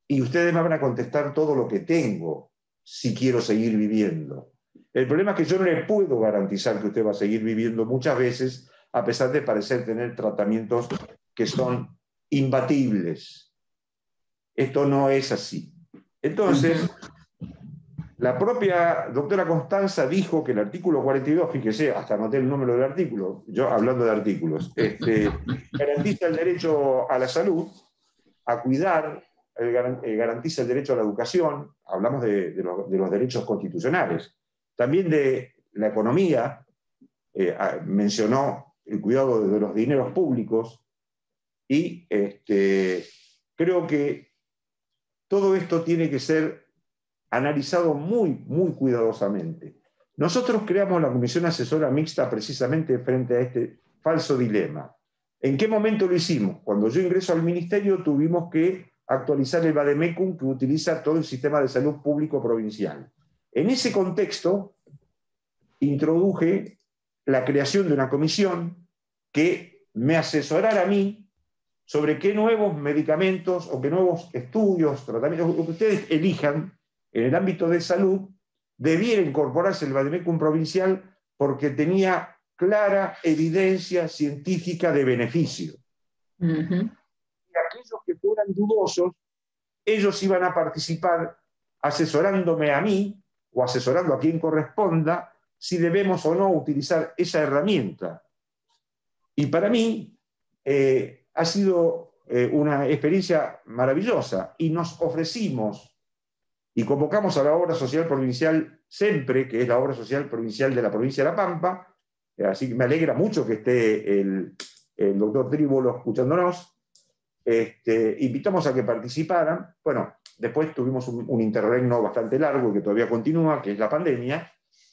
y ustedes me van a contestar todo lo que tengo si quiero seguir viviendo. El problema es que yo no le puedo garantizar que usted va a seguir viviendo muchas veces, a pesar de parecer tener tratamientos que son imbatibles. esto no es así. Entonces, la propia doctora Constanza dijo que el artículo 42, fíjese, hasta anoté el número del artículo, yo hablando de artículos, garantiza el derecho a la salud, a cuidar, garantiza el derecho a la educación, hablamos de los derechos constitucionales, también de la economía, mencionó el cuidado de los dineros públicos, y creo que todo esto tiene que ser analizado muy, muy cuidadosamente. Nosotros creamos la Comisión Asesora Mixta precisamente frente a este falso dilema. ¿En qué momento lo hicimos? Cuando yo ingreso al ministerio tuvimos que actualizar el Vademecum, que utiliza todo el sistema de salud público provincial. En ese contexto introduje la creación de una comisión que me asesorara a mí sobre qué nuevos medicamentos o qué nuevos estudios, tratamientos, lo que ustedes elijan en el ámbito de salud, debiera incorporarse el Vademecum provincial porque tenía clara evidencia científica de beneficio. Y aquellos que fueran dudosos, ellos iban a participar asesorándome a mí o asesorando a quien corresponda si debemos o no utilizar esa herramienta. Y para mí ha sido una experiencia maravillosa y nos ofrecimos y convocamos a la Obra Social Provincial SEMPRE, que es la Obra Social Provincial de la provincia de La Pampa, así que me alegra mucho que esté el doctor Tribolo escuchándonos. Invitamos a que participaran. Bueno, después tuvimos un interregno bastante largo que todavía continúa, que es la pandemia,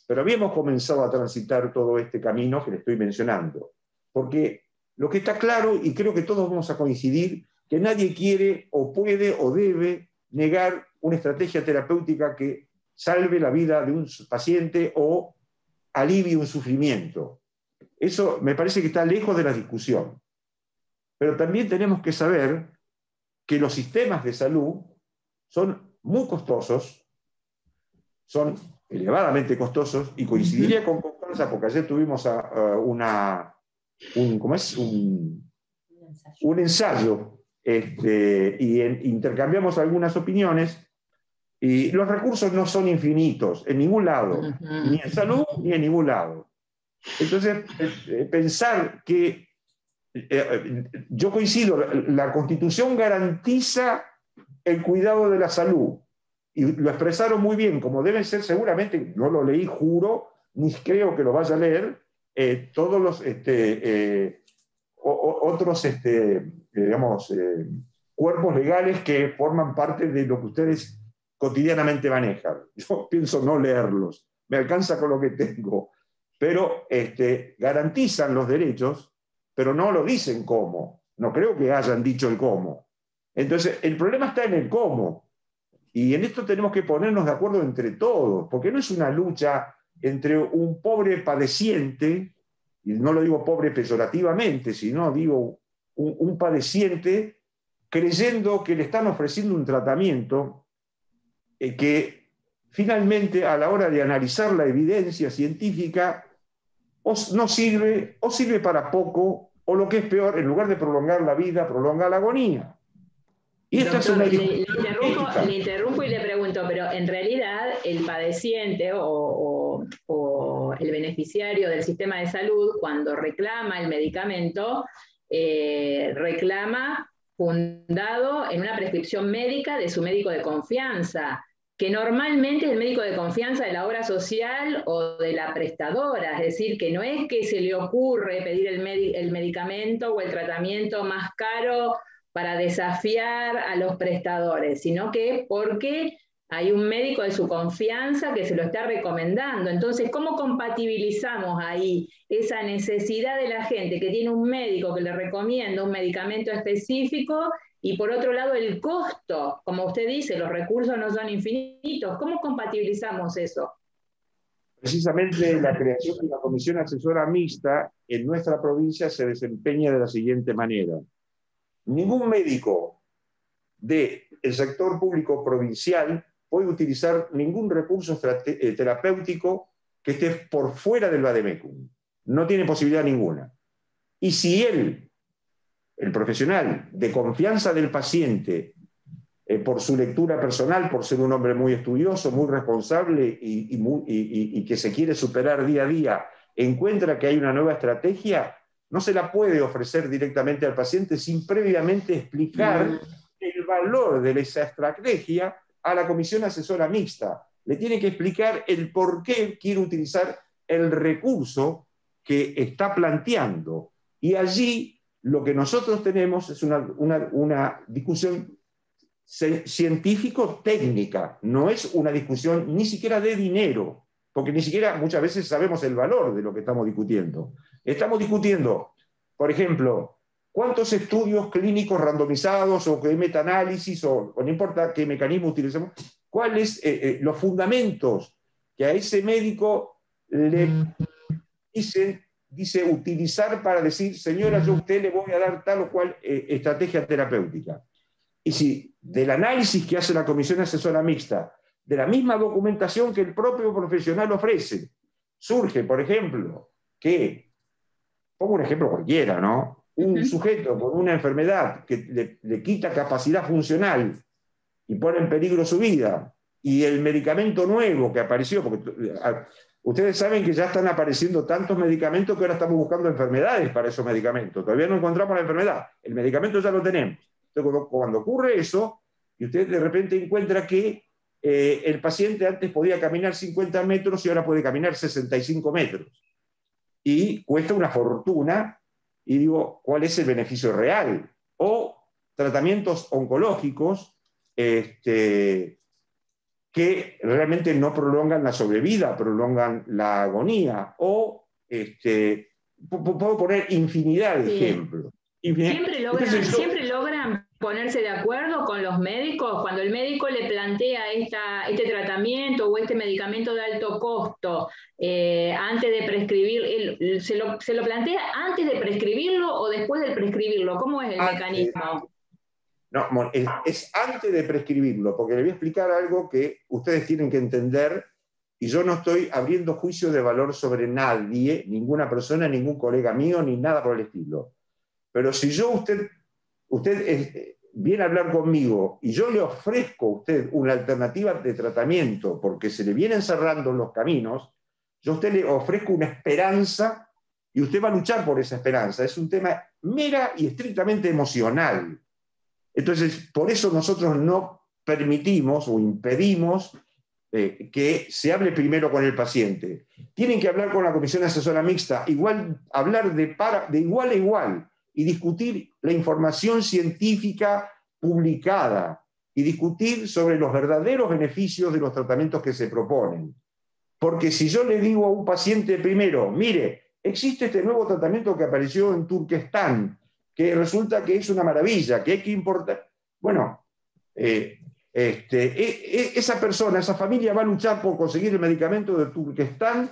pero habíamos comenzado a transitar todo este camino que le estoy mencionando. Porque lo que está claro, y creo que todos vamos a coincidir, que nadie quiere o puede o debe negar una estrategia terapéutica que salve la vida de un paciente o alivie un sufrimiento. Eso me parece que está lejos de la discusión. Pero también tenemos que saber que los sistemas de salud son muy costosos, son elevadamente costosos, y coincidiría con Constanza, porque ayer tuvimos un ensayo y intercambiamos algunas opiniones, y los recursos no son infinitos en ningún lado, ni en salud ni en ningún lado. Entonces, pensar que yo coincido, la Constitución garantiza el cuidado de la salud, y lo expresaron muy bien, como deben ser seguramente, no lo leí, juro, ni creo que lo vaya a leer, todos los otros digamos, cuerpos legales que forman parte de lo que ustedes cotidianamente manejan. Yo pienso no leerlos, me alcanza con lo que tengo, pero garantizan los derechos, pero no lo dicen cómo. No creo que hayan dicho el cómo. Entonces, el problema está en el cómo. Y en esto tenemos que ponernos de acuerdo entre todos, porque no es una lucha entre un pobre padeciente, y no lo digo pobre peyorativamente, sino digo un padeciente creyendo que le están ofreciendo un tratamiento que finalmente a la hora de analizar la evidencia científica no sirve, o sirve para poco, o lo que es peor, en lugar de prolongar la vida, prolonga la agonía. Y esta Doctor, es una le interrumpo y le pregunto, pero en realidad el padeciente o el beneficiario del sistema de salud, cuando reclama el medicamento, reclama fundado en una prescripción médica de su médico de confianza, que normalmente es el médico de confianza de la obra social o de la prestadora, es decir, que no es que se le ocurre pedir el medicamento o el tratamiento más caro para desafiar a los prestadores, sino que porque hay un médico de su confianza que se lo está recomendando. Entonces, ¿cómo compatibilizamos ahí esa necesidad de la gente que tiene un médico que le recomienda un medicamento específico y por otro lado el costo? Como usted dice, los recursos no son infinitos. ¿Cómo compatibilizamos eso? Precisamente la creación de una comisión asesora mixta en nuestra provincia se desempeña de la siguiente manera. Ningún médico del sector público provincial puede utilizar ningún recurso terapéutico que esté por fuera del Vademecum. No tiene posibilidad ninguna. Y si él, el profesional de confianza del paciente, por su lectura personal, por ser un hombre muy estudioso, muy responsable y que se quiere superar día a día, encuentra que hay una nueva estrategia, no se la puede ofrecer directamente al paciente sin previamente explicar el valor de esa estrategia a la comisión asesora mixta. Le tiene que explicar el por qué quiere utilizar el recurso que está planteando. Y allí lo que nosotros tenemos es una discusión científico-técnica, no es una discusión ni siquiera de dinero, porque ni siquiera muchas veces sabemos el valor de lo que estamos discutiendo. Estamos discutiendo, por ejemplo, cuántos estudios clínicos randomizados o qué metaanálisis o no importa qué mecanismo utilicemos, cuáles los fundamentos que a ese médico le dice utilizar para decir, señora, yo a usted le voy a dar tal o cual estrategia terapéutica. Y si del análisis que hace la comisión asesora mixta, de la misma documentación que el propio profesional ofrece, surge, por ejemplo, que, pongo un ejemplo cualquiera, ¿no? Un sujeto con una enfermedad que le quita capacidad funcional y pone en peligro su vida, y el medicamento nuevo que apareció, porque ustedes saben que ya están apareciendo tantos medicamentos que ahora estamos buscando enfermedades para esos medicamentos. Todavía no encontramos la enfermedad, el medicamento ya lo tenemos. Entonces, cuando ocurre eso, y usted de repente encuentra que el paciente antes podía caminar 50 metros y ahora puede caminar 65 metros. Y cuesta una fortuna, y digo, ¿cuál es el beneficio real? O tratamientos oncológicos que realmente no prolongan la sobrevida, prolongan la agonía. O puedo poner infinidad de ejemplos. Siempre logran ponerse de acuerdo con los médicos cuando el médico le plantea este tratamiento o este medicamento de alto costo antes de prescribir. ¿Se lo plantea antes de prescribirlo o después de prescribirlo? ¿Cómo es el mecanismo? No, es antes de prescribirlo, porque le voy a explicar algo que ustedes tienen que entender, y yo no estoy abriendo juicio de valor sobre nadie, ninguna persona, ningún colega mío, ni nada por el estilo. Pero si usted viene a hablar conmigo y yo le ofrezco a usted una alternativa de tratamiento porque se le vienen cerrando los caminos, yo a usted le ofrezco una esperanza y usted va a luchar por esa esperanza. Es un tema mera y estrictamente emocional. Entonces, por eso nosotros no permitimos o impedimos que se hable primero con el paciente. Tienen que hablar con la comisión asesora mixta, hablar de igual a igual, y discutir la información científica publicada y discutir sobre los verdaderos beneficios de los tratamientos que se proponen. Porque si yo le digo a un paciente primero, mire, existe este nuevo tratamiento que apareció en Turquestán, que resulta que es una maravilla, que hay que importar. Bueno, esa persona, esa familia va a luchar por conseguir el medicamento de Turquestán,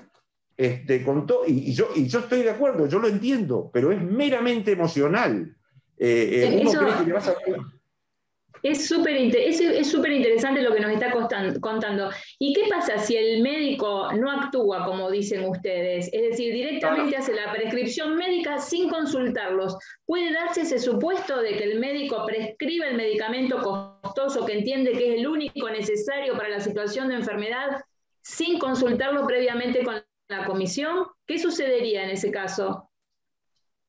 y yo estoy de acuerdo, yo lo entiendo, pero es meramente emocional. Uno cree que le vas a... Es súper interesante lo que nos está contando. ¿Y qué pasa si el médico no actúa como dicen ustedes? Es decir, directamente hace la prescripción médica sin consultarlos. ¿Puede darse ese supuesto de que el médico prescribe el medicamento costoso que entiende que es el único necesario para la situación de enfermedad sin consultarlo previamente con la comisión? ¿Qué sucedería en ese caso?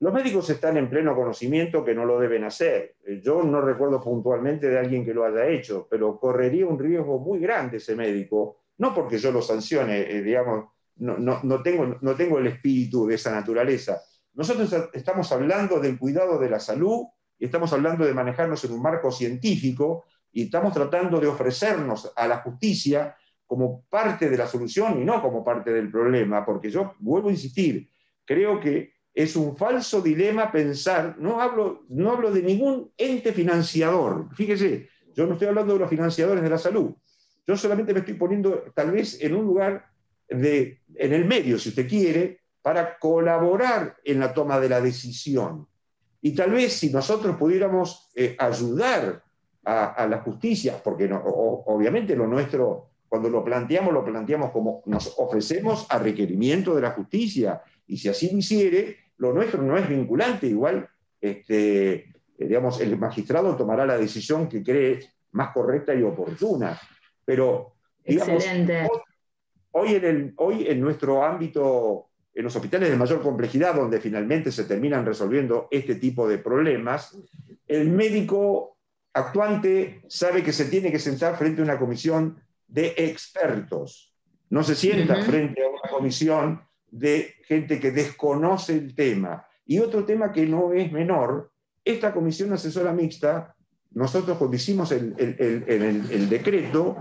Los médicos están en pleno conocimiento que no lo deben hacer. Yo no recuerdo puntualmente de alguien que lo haya hecho, pero correría un riesgo muy grande ese médico, no porque yo lo sancione, digamos, no tengo el espíritu de esa naturaleza. Nosotros estamos hablando del cuidado de la salud y estamos hablando de manejarnos en un marco científico y estamos tratando de ofrecernos a la justicia como parte de la solución y no como parte del problema, porque yo vuelvo a insistir, creo que es un falso dilema pensar, no hablo de ningún ente financiador, fíjese, yo no estoy hablando de los financiadores de la salud, yo solamente me estoy poniendo tal vez en un lugar en el medio, si usted quiere, para colaborar en la toma de la decisión. Y tal vez si nosotros pudiéramos ayudar a la justicia, porque obviamente lo nuestro, cuando lo planteamos como nos ofrecemos a requerimiento de la justicia, y si así lo hiciere, lo nuestro no es vinculante, igual digamos, el magistrado tomará la decisión que cree más correctas y oportunas. Pero, digamos, excelente. Hoy en nuestro ámbito, en los hospitales de mayor complejidad, donde finalmente se terminan resolviendo este tipo de problemas, el médico actuante sabe que se tiene que sentar frente a una comisión de expertos. No se sienta frente a una comisión de gente que desconoce el tema. Y otro tema que no es menor, esta comisión asesora mixta, nosotros cuando hicimos el decreto,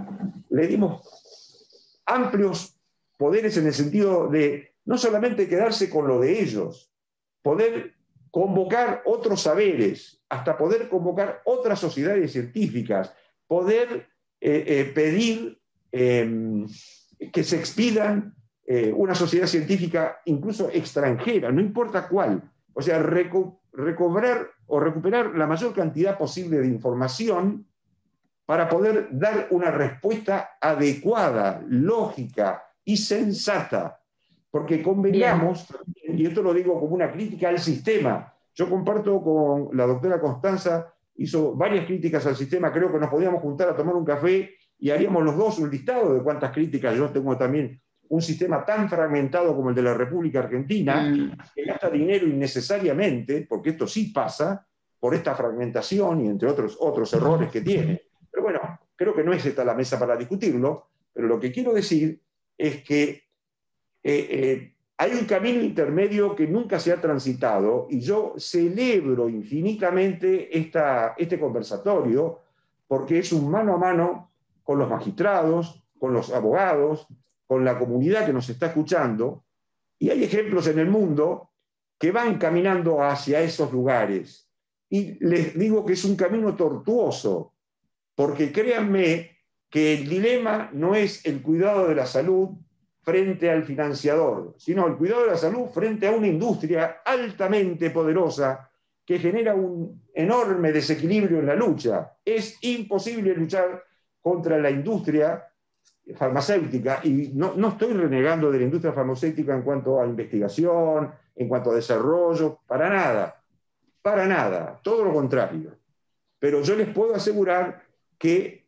le dimos amplios poderes en el sentido de no solamente quedarse con lo de ellos, poder convocar otros saberes, hasta poder convocar otras sociedades científicas, poder pedir que se expidan una sociedad científica incluso extranjera, no importa cuál. O sea, recobrar o recuperar la mayor cantidad posible de información para poder dar una respuesta adecuada, lógica y sensata. Porque convengamos, y esto lo digo como una crítica al sistema, yo comparto con la doctora Constanza, hizo varias críticas al sistema, creo que nos podíamos juntar a tomar un café y haríamos los dos un listado de cuántas críticas. Yo tengo también un sistema tan fragmentado como el de la República Argentina, que gasta dinero innecesariamente, porque esto sí pasa, por esta fragmentación y entre otros errores que tiene. Pero bueno, creo que no es esta la mesa para discutirlo, pero lo que quiero decir es que hay un camino intermedio que nunca se ha transitado, y yo celebro infinitamente este conversatorio, porque es un mano a mano con los magistrados, con los abogados, con la comunidad que nos está escuchando, y hay ejemplos en el mundo que van caminando hacia esos lugares. Y les digo que es un camino tortuoso, porque créanme que el dilema no es el cuidado de la salud frente al financiador, sino el cuidado de la salud frente a una industria altamente poderosa que genera un enorme desequilibrio en la lucha. Es imposible luchar contra la industria farmacéutica, y no estoy renegando de la industria farmacéutica en cuanto a investigación, en cuanto a desarrollo, para nada, todo lo contrario. Pero yo les puedo asegurar que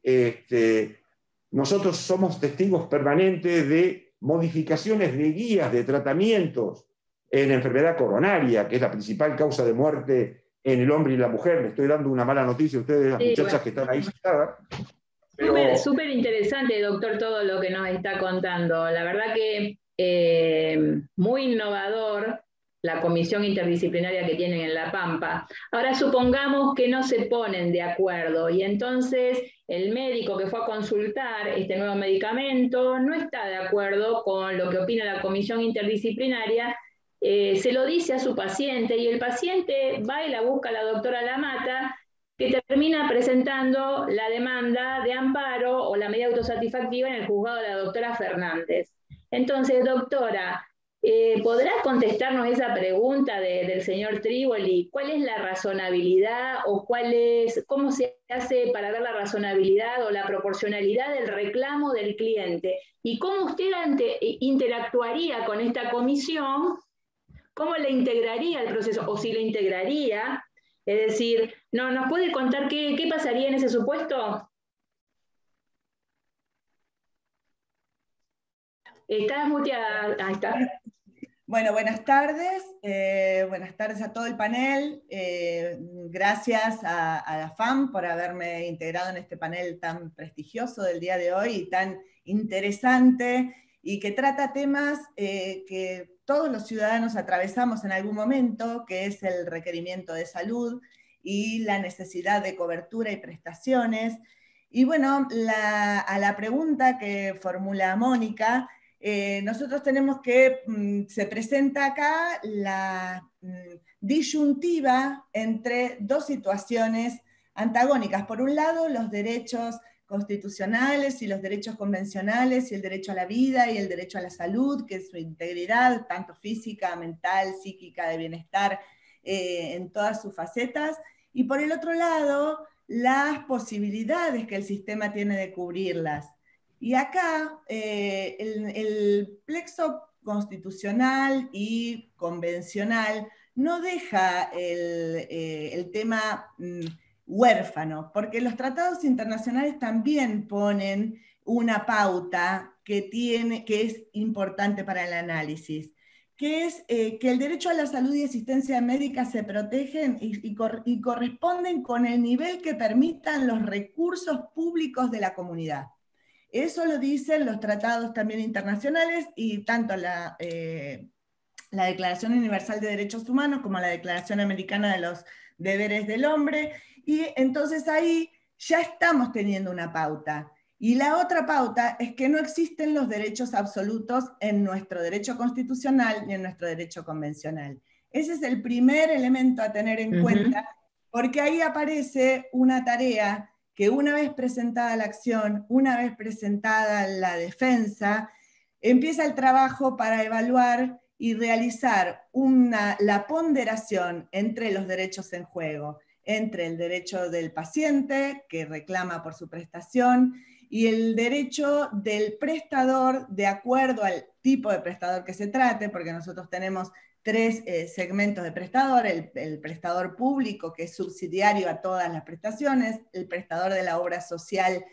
nosotros somos testigos permanentes de modificaciones de guías de tratamientos en enfermedad coronaria, que es la principal causa de muerte en el hombre y la mujer. Le estoy dando una mala noticia a ustedes, las muchachas que están ahí sentadas. Súper interesante, doctor, todo lo que nos está contando. La verdad que muy innovador la comisión interdisciplinaria que tienen en La Pampa. Ahora supongamos que no se ponen de acuerdo y entonces el médico que fue a consultar este nuevo medicamento no está de acuerdo con lo que opina la comisión interdisciplinaria, se lo dice a su paciente y el paciente va y la busca a la doctora Lamata, que termina presentando la demanda de amparo o la medida autosatisfactiva en el juzgado de la doctora Fernández. Entonces, doctora, ¿podrá contestarnos esa pregunta del señor Triboli? ¿Cuál es la razonabilidad o cómo se hace para ver la razonabilidad o la proporcionalidad del reclamo del cliente? ¿Y cómo usted interactuaría con esta comisión? ¿Cómo le integraría el proceso? O si le integraría, es decir, ¿nos puede contar qué pasaría en ese supuesto? Estás muteada. Ahí está. Bueno, buenas tardes a todo el panel. Gracias a la FAM por haberme integrado en este panel tan prestigioso del día de hoy y tan interesante, y que trata temas que todos los ciudadanos atravesamos en algún momento, que es el requerimiento de salud y la necesidad de cobertura y prestaciones. Y bueno, a la pregunta que formula Mónica, nosotros tenemos que, se presenta acá la disyuntiva entre dos situaciones antagónicas. Por un lado, los derechos constitucionales y los derechos convencionales, y el derecho a la vida y el derecho a la salud, que es su integridad, tanto física, mental, psíquica, de bienestar, en todas sus facetas. Y por el otro lado, las posibilidades que el sistema tiene de cubrirlas. Y acá el plexo constitucional y convencional no deja el tema huérfano, porque los tratados internacionales también ponen una pauta que es importante para el análisis, que es que el derecho a la salud y asistencia médica se protegen y corresponden con el nivel que permitan los recursos públicos de la comunidad. Eso lo dicen los tratados también internacionales, y tanto la Declaración Universal de Derechos Humanos como la Declaración Americana de los Deberes del Hombre, y entonces ahí ya estamos teniendo una pauta. Y la otra pauta es que no existen los derechos absolutos en nuestro derecho constitucional ni en nuestro derecho convencional. Ese es el primer elemento a tener en cuenta, porque ahí aparece una tarea que una vez presentada la acción, una vez presentada la defensa, empieza el trabajo para evaluar y realizar la ponderación entre los derechos en juego, entre el derecho del paciente, que reclama por su prestación, y el derecho del prestador, de acuerdo al tipo de prestador que se trate, porque nosotros tenemos tres segmentos de prestador: el prestador público, que es subsidiario a todas las prestaciones; el prestador de la obra social,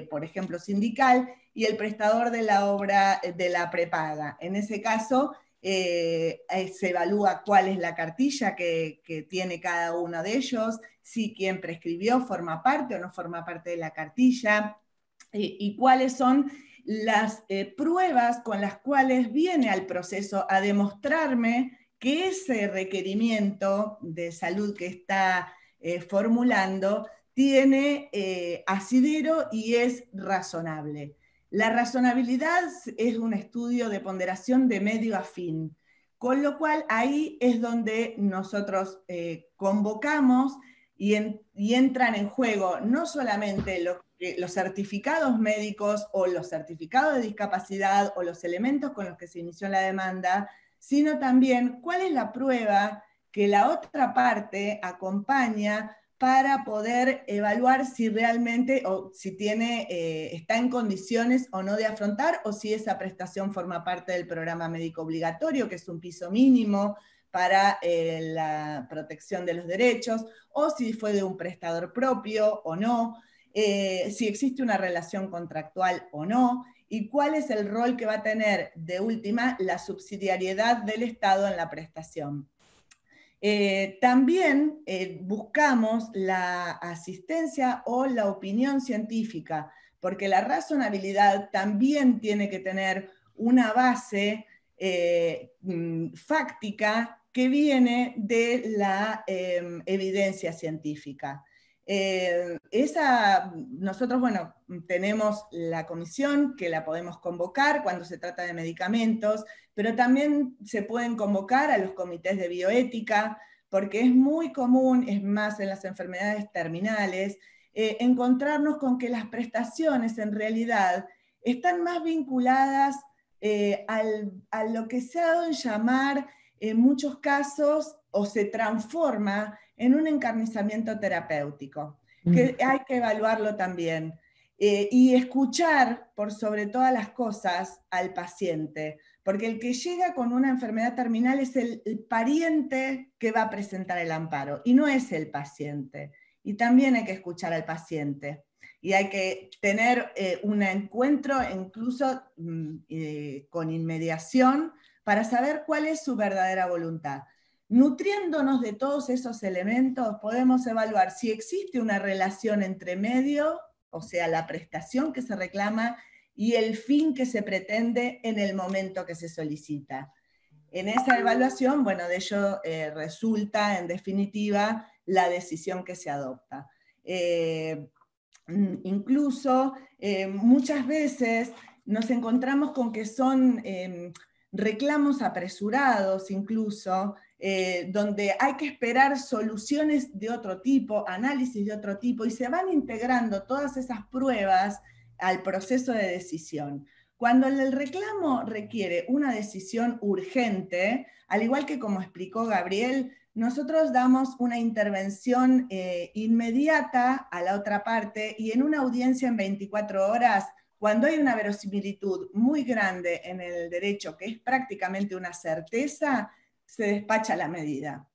por ejemplo, sindical; y el prestador de la obra de la prepaga. En ese caso, se evalúa cuál es la cartilla que tiene cada uno de ellos, si quien prescribió forma parte o no forma parte de la cartilla, y cuáles son las pruebas con las cuales viene al proceso a demostrarme que ese requerimiento de salud que está formulando tiene asidero y es razonable. La razonabilidad es un estudio de ponderación de medio a fin, con lo cual ahí es donde nosotros convocamos y entran en juego no solamente los certificados médicos o los certificados de discapacidad o los elementos con los que se inició la demanda, sino también cuál es la prueba que la otra parte acompaña para poder evaluar si realmente o si está en condiciones o no de afrontar, o si esa prestación forma parte del programa médico obligatorio, que es un piso mínimo para la protección de los derechos, o si fue de un prestador propio o no, si existe una relación contractual o no, y cuál es el rol que va a tener de última la subsidiariedad del Estado en la prestación. También buscamos la asistencia o la opinión científica, porque la razonabilidad también tiene que tener una base fáctica que viene de la evidencia científica. Nosotros, bueno, tenemos la comisión que la podemos convocar cuando se trata de medicamentos, pero también se pueden convocar a los comités de bioética, porque es muy común, es más en las enfermedades terminales, encontrarnos con que las prestaciones en realidad están más vinculadas a lo que se ha dado en llamar en muchos casos, o se transforma en un encarnizamiento terapéutico, que hay que evaluarlo también. Y escuchar, por sobre todas las cosas, al paciente, porque el que llega con una enfermedad terminal es el pariente que va a presentar el amparo, y no es el paciente. Y también hay que escuchar al paciente. Y hay que tener un encuentro incluso con inmediación para saber cuál es su verdadera voluntad. Nutriéndonos de todos esos elementos, podemos evaluar si existe una relación entre medio, o sea, la prestación que se reclama, y el fin que se pretende en el momento que se solicita. En esa evaluación, bueno, de ello resulta, en definitiva, la decisión que se adopta. Incluso, muchas veces nos encontramos con que son reclamos apresurados, incluso, donde hay que esperar soluciones de otro tipo, análisis de otro tipo, y se van integrando todas esas pruebas al proceso de decisión. Cuando el reclamo requiere una decisión urgente, al igual que como explicó Gabriel, nosotros damos una intervención inmediata a la otra parte, y en una audiencia en 24 horas, cuando hay una verosimilitud muy grande en el derecho, que es prácticamente una certeza, se despacha la medida.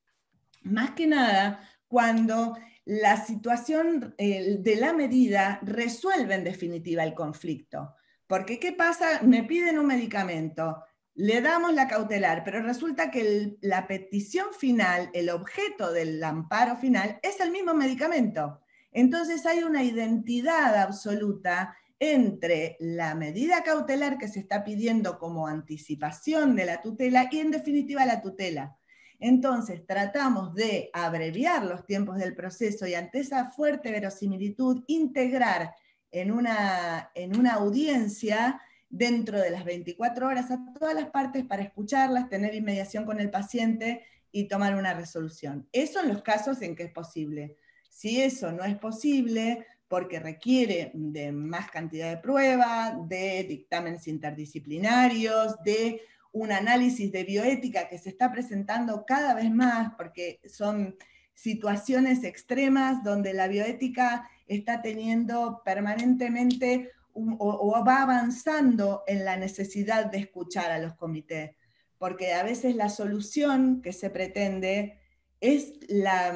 Más que nada, cuando la situación de la medida resuelve en definitiva el conflicto. Porque ¿qué pasa? Me piden un medicamento, le damos la cautelar, pero resulta que la petición final, el objeto del amparo final, es el mismo medicamento. Entonces hay una identidad absoluta entre la medida cautelar que se está pidiendo como anticipación de la tutela y en definitiva la tutela. Entonces tratamos de abreviar los tiempos del proceso y ante esa fuerte verosimilitud integrar en una audiencia dentro de las 24 horas a todas las partes para escucharlas, tener inmediación con el paciente y tomar una resolución. Eso en los casos en que es posible. Si eso no es posible, porque requiere de más cantidad de prueba, de dictámenes interdisciplinarios, de un análisis de bioética que se está presentando cada vez más, porque son situaciones extremas donde la bioética está teniendo permanentemente o va avanzando en la necesidad de escuchar a los comités, porque a veces la solución que se pretende es la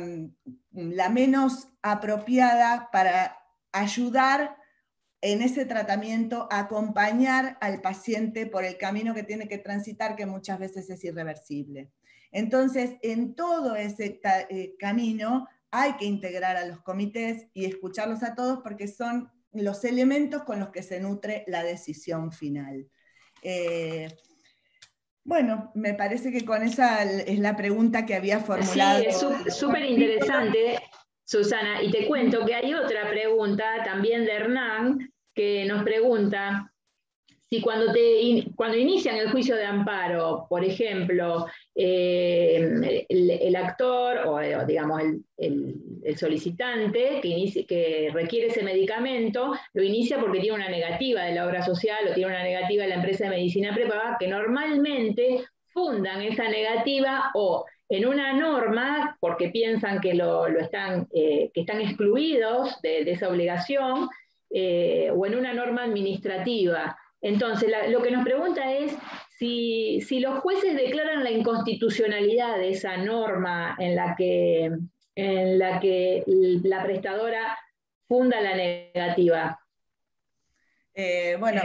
menos apropiada para ayudar en ese tratamiento, acompañar al paciente por el camino que tiene que transitar, que muchas veces es irreversible. Entonces, en todo ese camino hay que integrar a los comités y escucharlos a todos porque son los elementos con los que se nutre la decisión final. Bueno, me parece que con esa es la pregunta que había formulado. Sí, es súper interesante, Susana, y te cuento que hay otra pregunta también de Hernán, que nos pregunta si cuando inician el juicio de amparo, por ejemplo, el actor o digamos el solicitante que requiere ese medicamento, lo inicia porque tiene una negativa de la obra social o tiene una negativa de la empresa de medicina prepaga, que normalmente fundan esa negativa o en una norma, porque piensan que que están excluidos de esa obligación, o en una norma administrativa. Entonces, lo que nos pregunta es si los jueces declaran la inconstitucionalidad de esa norma en la que la prestadora funda la negativa. Bueno,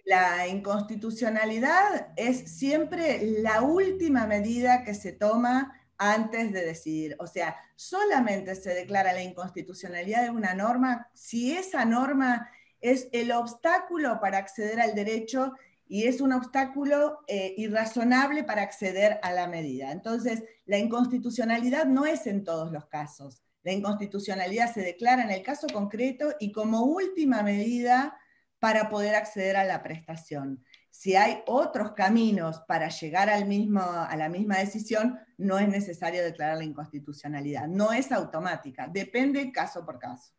la inconstitucionalidad es siempre la última medida que se toma antes de decidir. O sea, solamente se declara la inconstitucionalidad de una norma si esa norma es el obstáculo para acceder al derecho y es un obstáculo irrazonable para acceder a la medida. Entonces, la inconstitucionalidad no es en todos los casos. La inconstitucionalidad se declara en el caso concreto y como última medida para poder acceder a la prestación. Si hay otros caminos para llegar a la misma decisión, no es necesario declarar la inconstitucionalidad. No es automática, depende caso por caso.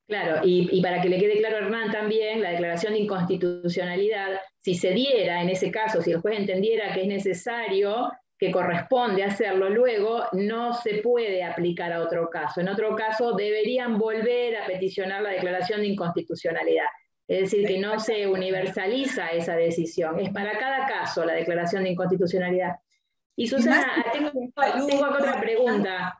Claro, y para que le quede claro a Hernán también, la declaración de inconstitucionalidad, si se diera en ese caso, si el juez entendiera que es necesario, que corresponde hacerlo luego, no se puede aplicar a otro caso. En otro caso deberían volver a peticionar la declaración de inconstitucionalidad. Es decir, que no se universaliza esa decisión. Es para cada caso la declaración de inconstitucionalidad. Y Susana, tengo acá otra pregunta.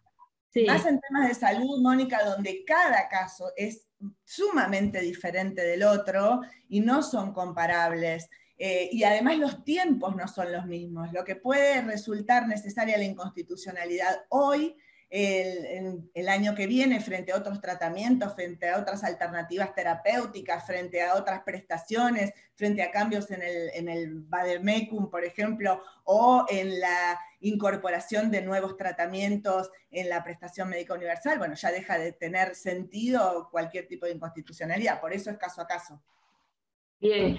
Sí. Más en temas de salud, Mónica, donde cada caso es sumamente diferente del otro y no son comparables. Y además los tiempos no son los mismos. Lo que puede resultar necesaria la inconstitucionalidad hoy, el año que viene, frente a otros tratamientos, frente a otras alternativas terapéuticas, frente a otras prestaciones, frente a cambios en el vademecum, por ejemplo, o en la incorporación de nuevos tratamientos en la prestación médica universal, bueno, ya deja de tener sentido cualquier tipo de inconstitucionalidad, por eso es caso a caso. Bien.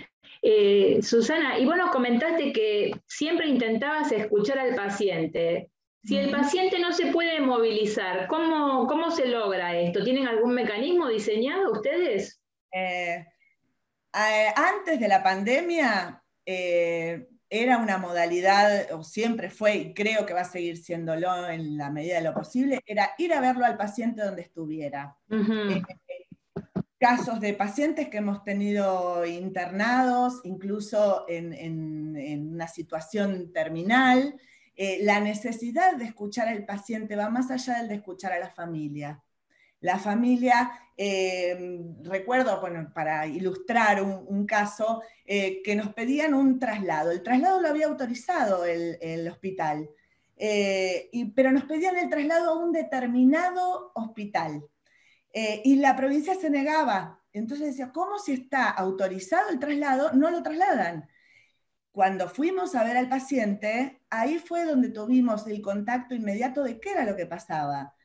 Susana, y vos nos comentaste que siempre intentabas escuchar al paciente. Si el paciente no se puede movilizar, ¿cómo se logra esto? ¿Tienen algún mecanismo diseñado ustedes? Antes de la pandemia era una modalidad, o siempre fue, y creo que va a seguir siéndolo en la medida de lo posible, era ir a verlo al paciente donde estuviera. Casos de pacientes que hemos tenido internados, incluso en una situación terminal, la necesidad de escuchar al paciente va más allá del de escuchar a la familia. La familia, recuerdo, bueno, para ilustrar un caso, que nos pedían un traslado. El traslado lo había autorizado el hospital, pero nos pedían el traslado a un determinado hospital. Y la provincia se negaba. Entonces decía, ¿cómo si está autorizado el traslado, no lo trasladan? Cuando fuimos a ver al paciente, ahí fue donde tuvimos el contacto inmediato de qué era lo que pasaba.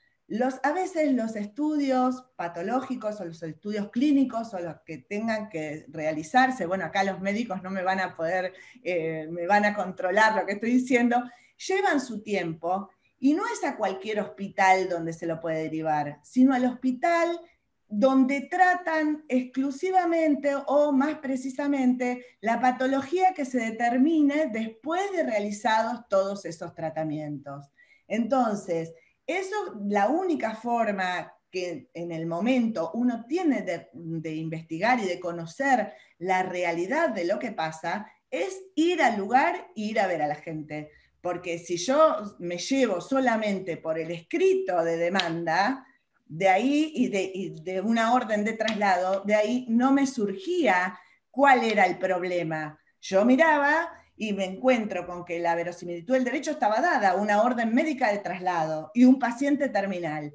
A veces los estudios patológicos o los estudios clínicos o los que tengan que realizarse, bueno, acá los médicos no me van a poder, me van a controlar lo que estoy diciendo, llevan su tiempo y no es a cualquier hospital donde se lo puede derivar, sino al hospital donde tratan exclusivamente o más precisamente la patología que se determine después de realizados todos esos tratamientos. Entonces, eso, la única forma que en el momento uno tiene de investigar y de conocer la realidad de lo que pasa es ir al lugar e ir a ver a la gente. Porque si yo me llevo solamente por el escrito de demanda, de ahí y de una orden de traslado, de ahí no me surgía cuál era el problema. Yo miraba y me encuentro con que la verosimilitud del derecho estaba dada, una orden médica de traslado y un paciente terminal.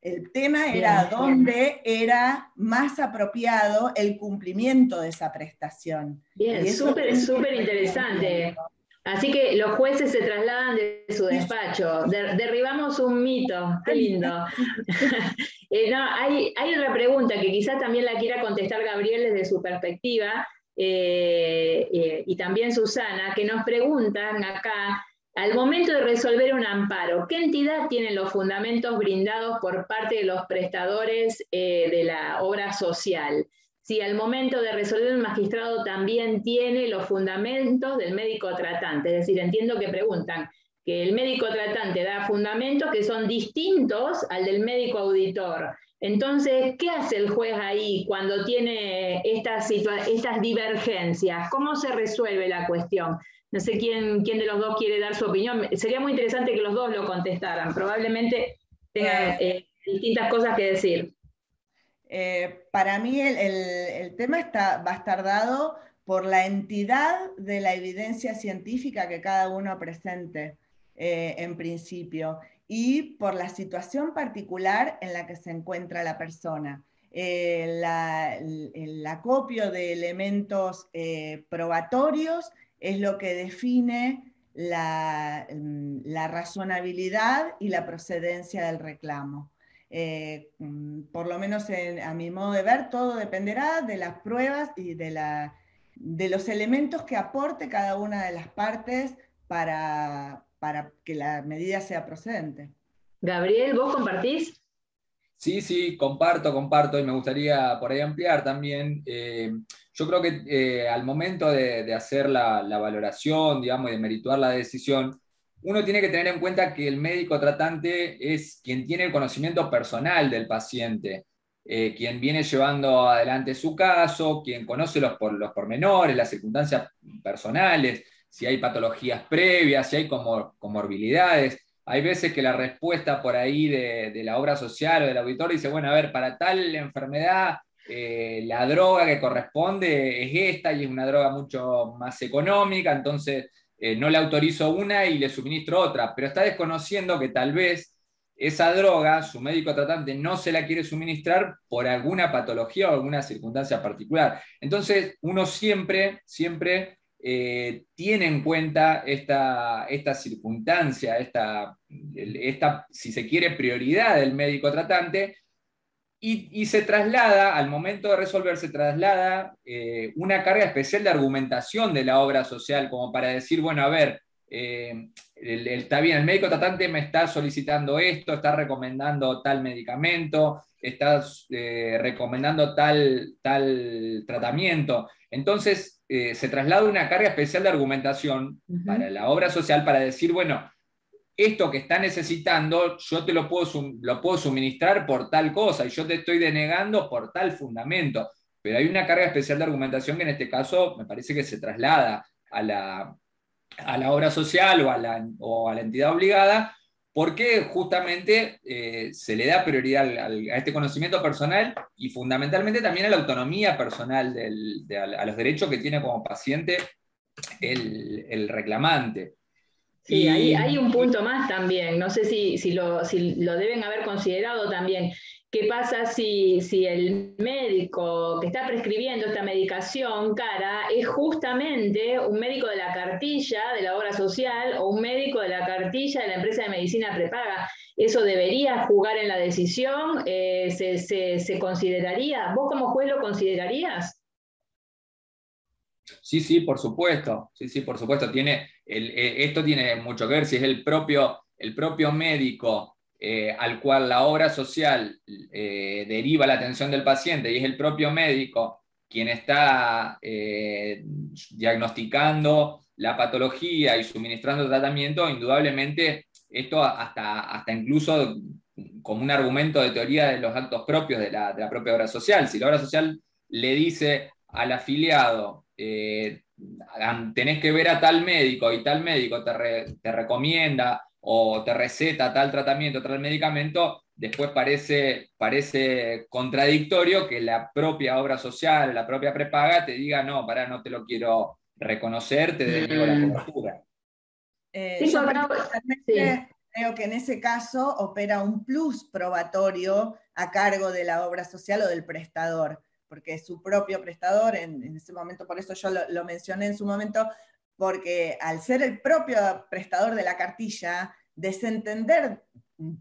El tema era dónde era más apropiado el cumplimiento de esa prestación. Bien, súper interesante. Así que los jueces se trasladan de su despacho. Derribamos un mito. Qué lindo. No, hay otra pregunta que quizás también la quiera contestar Gabriel desde su perspectiva, y también Susana, que nos preguntan acá, al momento de resolver un amparo, ¿qué entidad tiene los fundamentos brindados por parte de los prestadores de la obra social? Si al momento de resolver el magistrado también tiene los fundamentos del médico tratante. Es decir, entiendo que preguntan que el médico tratante da fundamentos que son distintos al del médico auditor. Entonces, ¿qué hace el juez ahí cuando tiene estas divergencias? ¿Cómo se resuelve la cuestión? No sé quién de los dos quiere dar su opinión. Sería muy interesante que los dos lo contestaran. Probablemente tengan distintas cosas que decir. Para mí el tema va a estar dado por la entidad de la evidencia científica que cada uno presente, en principio, y por la situación particular en la que se encuentra la persona. El acopio de elementos probatorios es lo que define la razonabilidad y la procedencia del reclamo. Por lo menos a mi modo de ver, todo dependerá de las pruebas y de los elementos que aporte cada una de las partes para que la medida sea procedente. Gabriel, ¿vos compartís? Sí, comparto, y me gustaría por ahí ampliar también. Yo creo que al momento de hacer la valoración, digamos, y de merituar la decisión, uno tiene que tener en cuenta que el médico tratante es quien tiene el conocimiento personal del paciente, quien viene llevando adelante su caso, quien conoce los pormenores, las circunstancias personales, si hay patologías previas, si hay comorbilidades. Hay veces que la respuesta por ahí de la obra social o del auditor dice, bueno, a ver, para tal enfermedad, la droga que corresponde es esta y es una droga mucho más económica, entonces no le autorizo una y le suministro otra, pero está desconociendo que tal vez esa droga, su médico tratante no se la quiere suministrar por alguna patología o alguna circunstancia particular. Entonces, uno siempre tiene en cuenta esta circunstancia, esta, si se quiere, prioridad del médico tratante, y se traslada, al momento de resolver, se traslada una carga especial de argumentación de la obra social, como para decir, bueno, a ver, está bien, el médico tratante me está solicitando esto, está recomendando tal medicamento, está recomendando tal tratamiento. Entonces, se traslada una carga especial de argumentación para la obra social para decir, bueno, esto que está necesitando, yo te lo puedo suministrar por tal cosa, y yo te estoy denegando por tal fundamento. Pero hay una carga especial de argumentación que en este caso me parece que se traslada a a la obra social o a la entidad obligada, porque justamente se le da prioridad a este conocimiento personal y fundamentalmente también a la autonomía personal, a los derechos que tiene como paciente el reclamante. Sí, hay un punto más también, no sé si lo deben haber considerado también. ¿Qué pasa si el médico que está prescribiendo esta medicación cara es justamente un médico de la cartilla de la obra social o un médico de la cartilla de la empresa de medicina prepaga? ¿Eso debería jugar en la decisión? ¿Se consideraría? ¿Vos como juez lo considerarías? Sí, sí, por supuesto. Sí, sí, por supuesto. Esto tiene mucho que ver si es el propio médico al cual la obra social deriva la atención del paciente y es el propio médico quien está diagnosticando la patología y suministrando tratamiento. Indudablemente esto hasta incluso como un argumento de teoría de los actos propios de la propia obra social. Si la obra social le dice al afiliado, tenés que ver a tal médico y tal médico te recomienda o te receta tal tratamiento, tal medicamento, después parece contradictorio que la propia obra social, la propia prepaga te diga, no, pará, no te lo quiero reconocer, te deniego la cobertura. Yo particularmente creo que en ese caso opera un plus probatorio a cargo de la obra social o del prestador, porque es su propio prestador en ese momento, por eso yo lo mencioné en su momento, porque al ser el propio prestador de la cartilla, desentender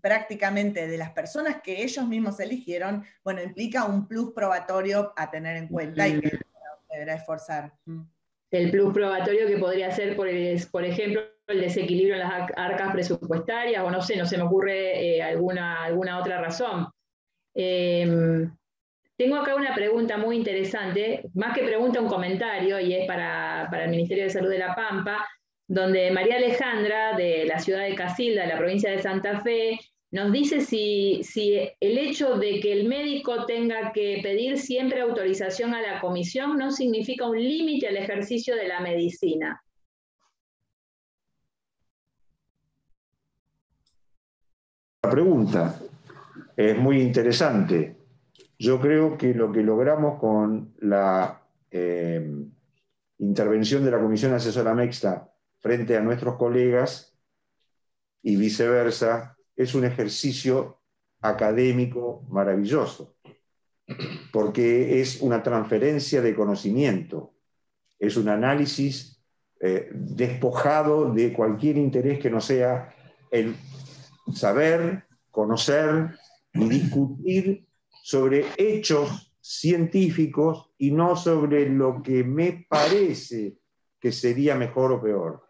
prácticamente de las personas que ellos mismos eligieron, bueno, implica un plus probatorio a tener en cuenta y que deberá esforzar. El plus probatorio que podría ser, por ejemplo, el desequilibrio en las arcas presupuestarias, o no sé, no se me ocurre alguna otra razón. Tengo acá una pregunta muy interesante, más que pregunta, un comentario, y es para el Ministerio de Salud de La Pampa, donde María Alejandra, de la ciudad de Casilda, de la provincia de Santa Fe, nos dice si el hecho de que el médico tenga que pedir siempre autorización a la comisión no significa un límite al ejercicio de la medicina. La pregunta es muy interesante. Yo creo que lo que logramos con la intervención de la Comisión Asesora Mixta frente a nuestros colegas y viceversa es un ejercicio académico maravilloso, porque es una transferencia de conocimiento, es un análisis despojado de cualquier interés que no sea el saber, conocer y discutir sobre hechos científicos y no sobre lo que me parece que sería mejor o peor.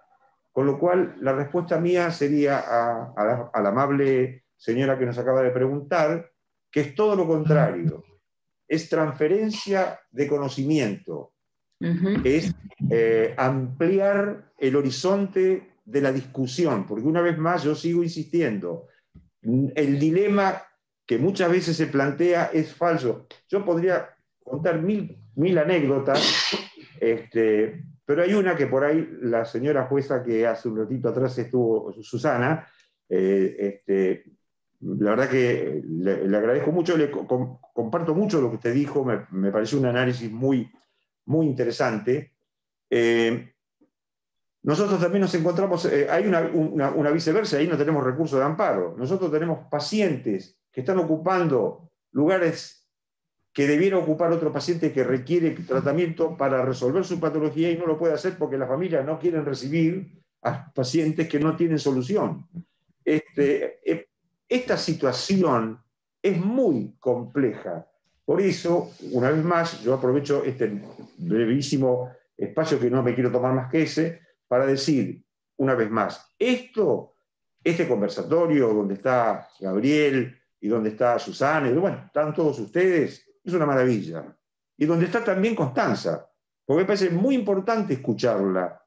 Con lo cual, la respuesta mía sería a la amable señora que nos acaba de preguntar, que es todo lo contrario. Es transferencia de conocimiento. Es ampliar el horizonte de la discusión, porque una vez más yo sigo insistiendo, el dilema que muchas veces se plantea es falso. Yo podría contar mil anécdotas, pero hay una que por ahí la señora jueza que hace un ratito atrás estuvo, Susana, la verdad que le agradezco mucho, comparto mucho lo que usted dijo, me pareció un análisis muy, muy interesante. Nosotros también nos encontramos, hay una viceversa, ahí no tenemos recursos de amparo. Nosotros tenemos pacientes que están ocupando lugares que debiera ocupar otro paciente que requiere tratamiento para resolver su patología y no lo puede hacer porque las familias no quieren recibir a pacientes que no tienen solución. Esta situación es muy compleja. Por eso, una vez más, yo aprovecho este brevísimo espacio que no me quiero tomar más que ese, para decir, una vez más, este conversatorio donde está Gabriel y donde está Susana, y bueno, están todos ustedes, es una maravilla. Y donde está también Constanza, porque me parece muy importante escucharla.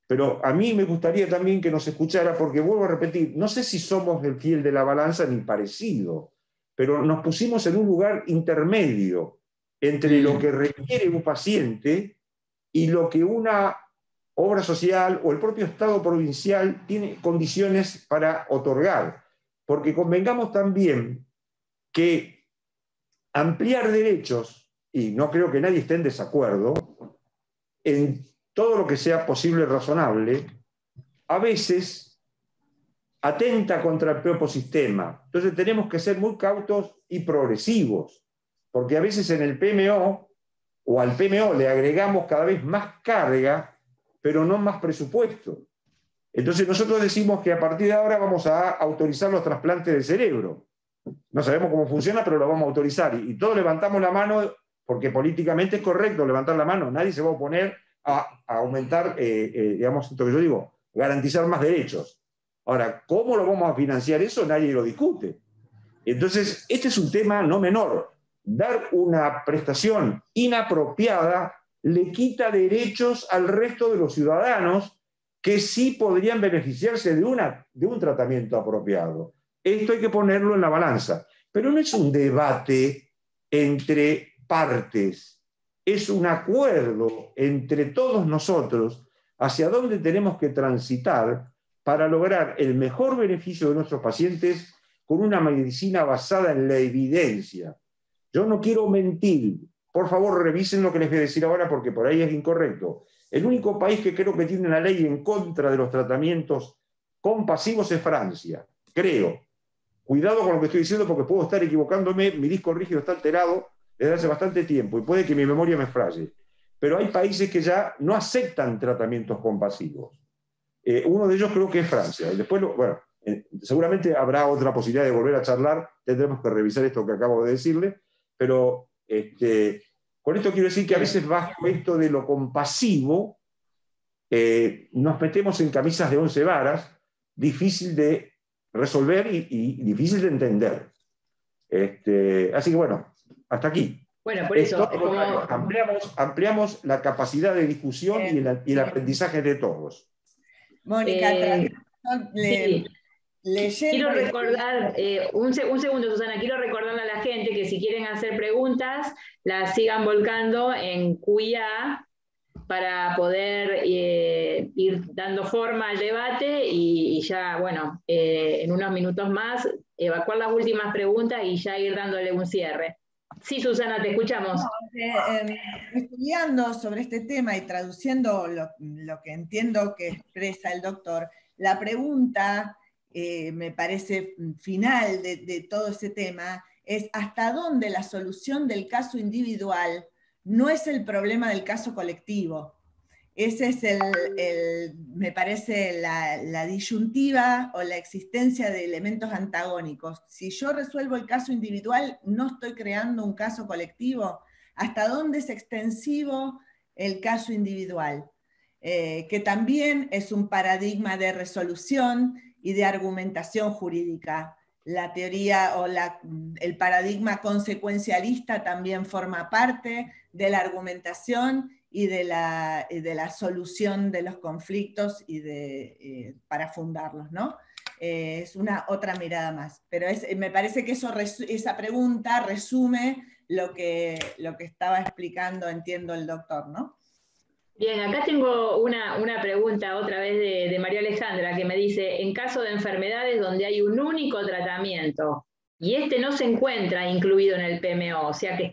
Pero a mí me gustaría también que nos escuchara, porque vuelvo a repetir, no sé si somos el fiel de la balanza ni parecido, pero nos pusimos en un lugar intermedio entre lo que requiere un paciente y lo que una obra social o el propio Estado provincial tiene condiciones para otorgar. Porque convengamos también que ampliar derechos, y no creo que nadie esté en desacuerdo, en todo lo que sea posible y razonable, a veces atenta contra el propio sistema. Entonces tenemos que ser muy cautos y progresivos, porque a veces en el PMO o al PMO le agregamos cada vez más carga, pero no más presupuesto. Entonces nosotros decimos que a partir de ahora vamos a autorizar los trasplantes de cerebro. No sabemos cómo funciona, pero lo vamos a autorizar. Y todos levantamos la mano porque políticamente es correcto levantar la mano. Nadie se va a oponer a aumentar, digamos, esto que yo digo, garantizar más derechos. Ahora, ¿cómo lo vamos a financiar eso? Nadie lo discute. Entonces, este es un tema no menor. Dar una prestación inapropiada le quita derechos al resto de los ciudadanos que sí podrían beneficiarse de un tratamiento apropiado. Esto hay que ponerlo en la balanza. Pero no es un debate entre partes, es un acuerdo entre todos nosotros hacia dónde tenemos que transitar para lograr el mejor beneficio de nuestros pacientes con una medicina basada en la evidencia. Yo no quiero mentir. Por favor, revisen lo que les voy a decir ahora porque por ahí es incorrecto. El único país que creo que tiene una ley en contra de los tratamientos compasivos es Francia, creo. Cuidado con lo que estoy diciendo porque puedo estar equivocándome, mi disco rígido está alterado desde hace bastante tiempo y puede que mi memoria me falle. Pero hay países que ya no aceptan tratamientos compasivos. Uno de ellos creo que es Francia. Y después, bueno, seguramente habrá otra posibilidad de volver a charlar, tendremos que revisar esto que acabo de decirle, pero con esto quiero decir que a veces bajo esto de lo compasivo nos metemos en camisas de 11 varas, difícil de resolver y difícil de entender. Así que bueno, hasta aquí. Bueno, por eso ampliamos la capacidad de discusión y el aprendizaje de todos. Mónica, sí. leyendo. Quiero recordar, un segundo, Susana, quiero recordarle a la gente que si quieren hacer preguntas, las sigan volcando en QIA para poder ir dando forma al debate y ya, bueno, en unos minutos más, evacuar las últimas preguntas y ya ir dándole un cierre. Sí, Susana, te escuchamos. Estudiando sobre este tema y traduciendo lo que entiendo que expresa el doctor, la pregunta, me parece final de todo ese tema, es hasta dónde la solución del caso individual no es el problema del caso colectivo. Ese es me parece la disyuntiva o la existencia de elementos antagónicos. Si yo resuelvo el caso individual, no estoy creando un caso colectivo. ¿Hasta dónde es extensivo el caso individual? Que también es un paradigma de resolución y de argumentación jurídica. La teoría o el paradigma consecuencialista también forma parte de la argumentación y de la solución de los conflictos y para fundarlos, ¿no? Es una otra mirada más. Pero me parece que esa pregunta resume lo que estaba explicando, entiendo, el doctor, ¿no? Bien, acá tengo una pregunta otra vez de María Alejandra que me dice, en caso de enfermedades donde hay un único tratamiento y este no se encuentra incluido en el PMO, o sea que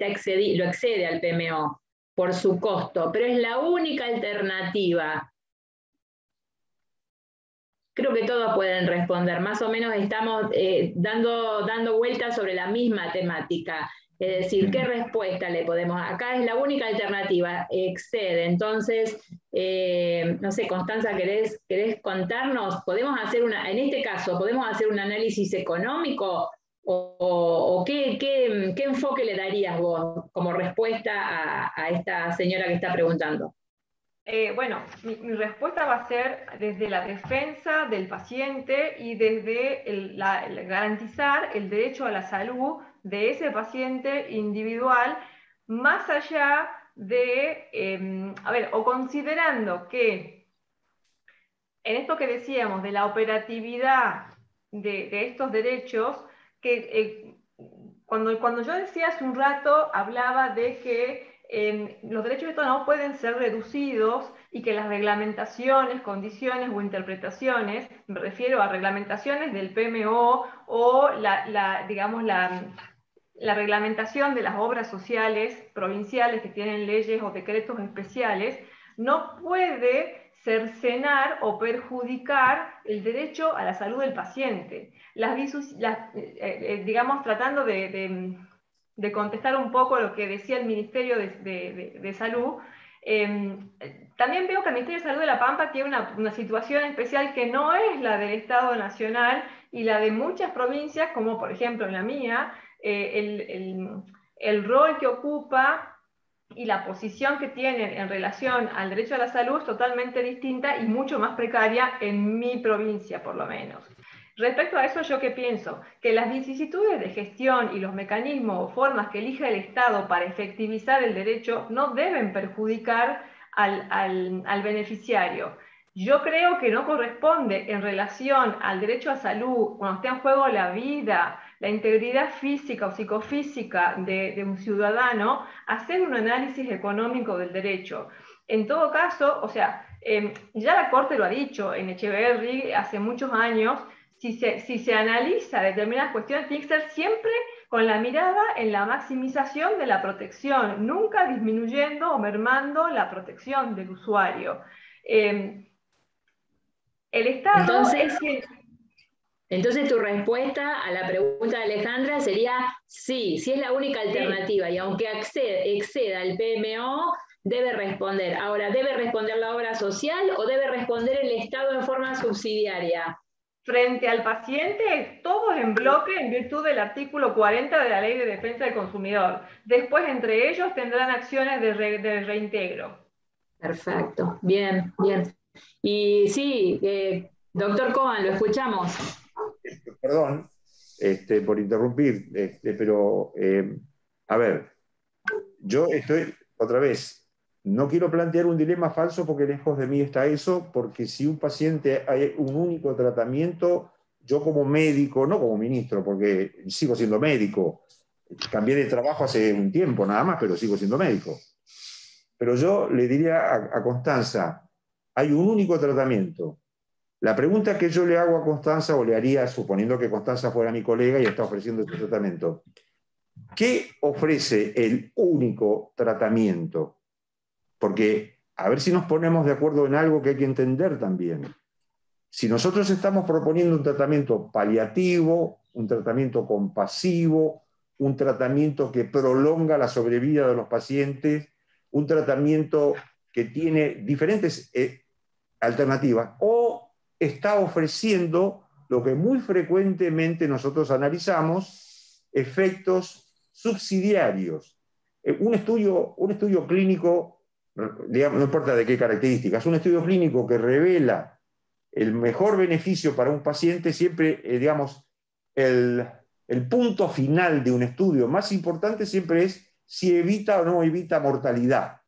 lo excede al PMO por su costo, pero es la única alternativa. Creo que todos pueden responder, más o menos estamos dando vueltas sobre la misma temática. Es decir, ¿qué respuesta le podemos? Acá es la única alternativa, excede. Entonces, no sé, Constanza, ¿querés contarnos? ¿Podemos hacer en este caso, podemos hacer un análisis económico o qué enfoque le darías vos como respuesta a esta señora que está preguntando? Bueno, mi respuesta va a ser desde la defensa del paciente y desde el garantizar el derecho a la salud de ese paciente individual, más allá de, o considerando que en esto que decíamos de la operatividad de estos derechos, que cuando yo decía hace un rato, hablaba de que los derechos estos no pueden ser reducidos y que las reglamentaciones, condiciones o interpretaciones, me refiero a reglamentaciones del PMO o digamos, la reglamentación de las obras sociales provinciales que tienen leyes o decretos especiales, no puede cercenar o perjudicar el derecho a la salud del paciente. Digamos, tratando de contestar un poco lo que decía el Ministerio de Salud, también veo que el Ministerio de Salud de La Pampa tiene una situación especial que no es la del Estado Nacional y la de muchas provincias, como por ejemplo en la mía, el rol que ocupa y la posición que tienen en relación al derecho a la salud es totalmente distinta y mucho más precaria en mi provincia, por lo menos. Respecto a eso, ¿yo qué pienso? Que las vicisitudes de gestión y los mecanismos o formas que elija el Estado para efectivizar el derecho no deben perjudicar al beneficiario. Yo creo que no corresponde en relación al derecho a salud, cuando esté en juego la vida, la integridad física o psicofísica de un ciudadano, hacer un análisis económico del derecho. En todo caso, o sea, ya la Corte lo ha dicho en Echeverri hace muchos años, si se analiza determinadas cuestiones, tiene que ser siempre con la mirada en la maximización de la protección, nunca disminuyendo o mermando la protección del usuario. El Estado Entonces tu respuesta a la pregunta de Alejandra sería sí, si es la única alternativa, sí. Y aunque exceda el PMO, debe responder. Ahora, ¿debe responder la obra social o debe responder el Estado en forma subsidiaria? Frente al paciente, todos en bloque en virtud del artículo 40 de la Ley de Defensa del Consumidor. Después, entre ellos, tendrán acciones de reintegro. Perfecto, bien, bien. Y sí, doctor Cohen, lo escuchamos. Perdón por interrumpir, pero a ver, yo estoy, otra vez, no quiero plantear un dilema falso porque lejos de mí está eso, porque si un paciente hay un único tratamiento, yo como médico, no como ministro, porque sigo siendo médico, cambié de trabajo hace un tiempo nada más, pero sigo siendo médico. Pero yo le diría a Constanza, hay un único tratamiento. La pregunta que yo le hago a Constanza, o le haría, suponiendo que Constanza fuera mi colega y está ofreciendo este tratamiento, ¿qué ofrece el único tratamiento? Porque a ver si nos ponemos de acuerdo en algo que hay que entender también. Si nosotros estamos proponiendo un tratamiento paliativo, un tratamiento compasivo, un tratamiento que prolonga la sobrevida de los pacientes, un tratamiento que tiene diferentes alternativas, o está ofreciendo lo que muy frecuentemente nosotros analizamos, efectos subsidiarios. Un estudio clínico, digamos, no importa de qué características, un estudio clínico que revela el mejor beneficio para un paciente, siempre, digamos, el punto final de un estudio más importante siempre es si evita o no evita mortalidad.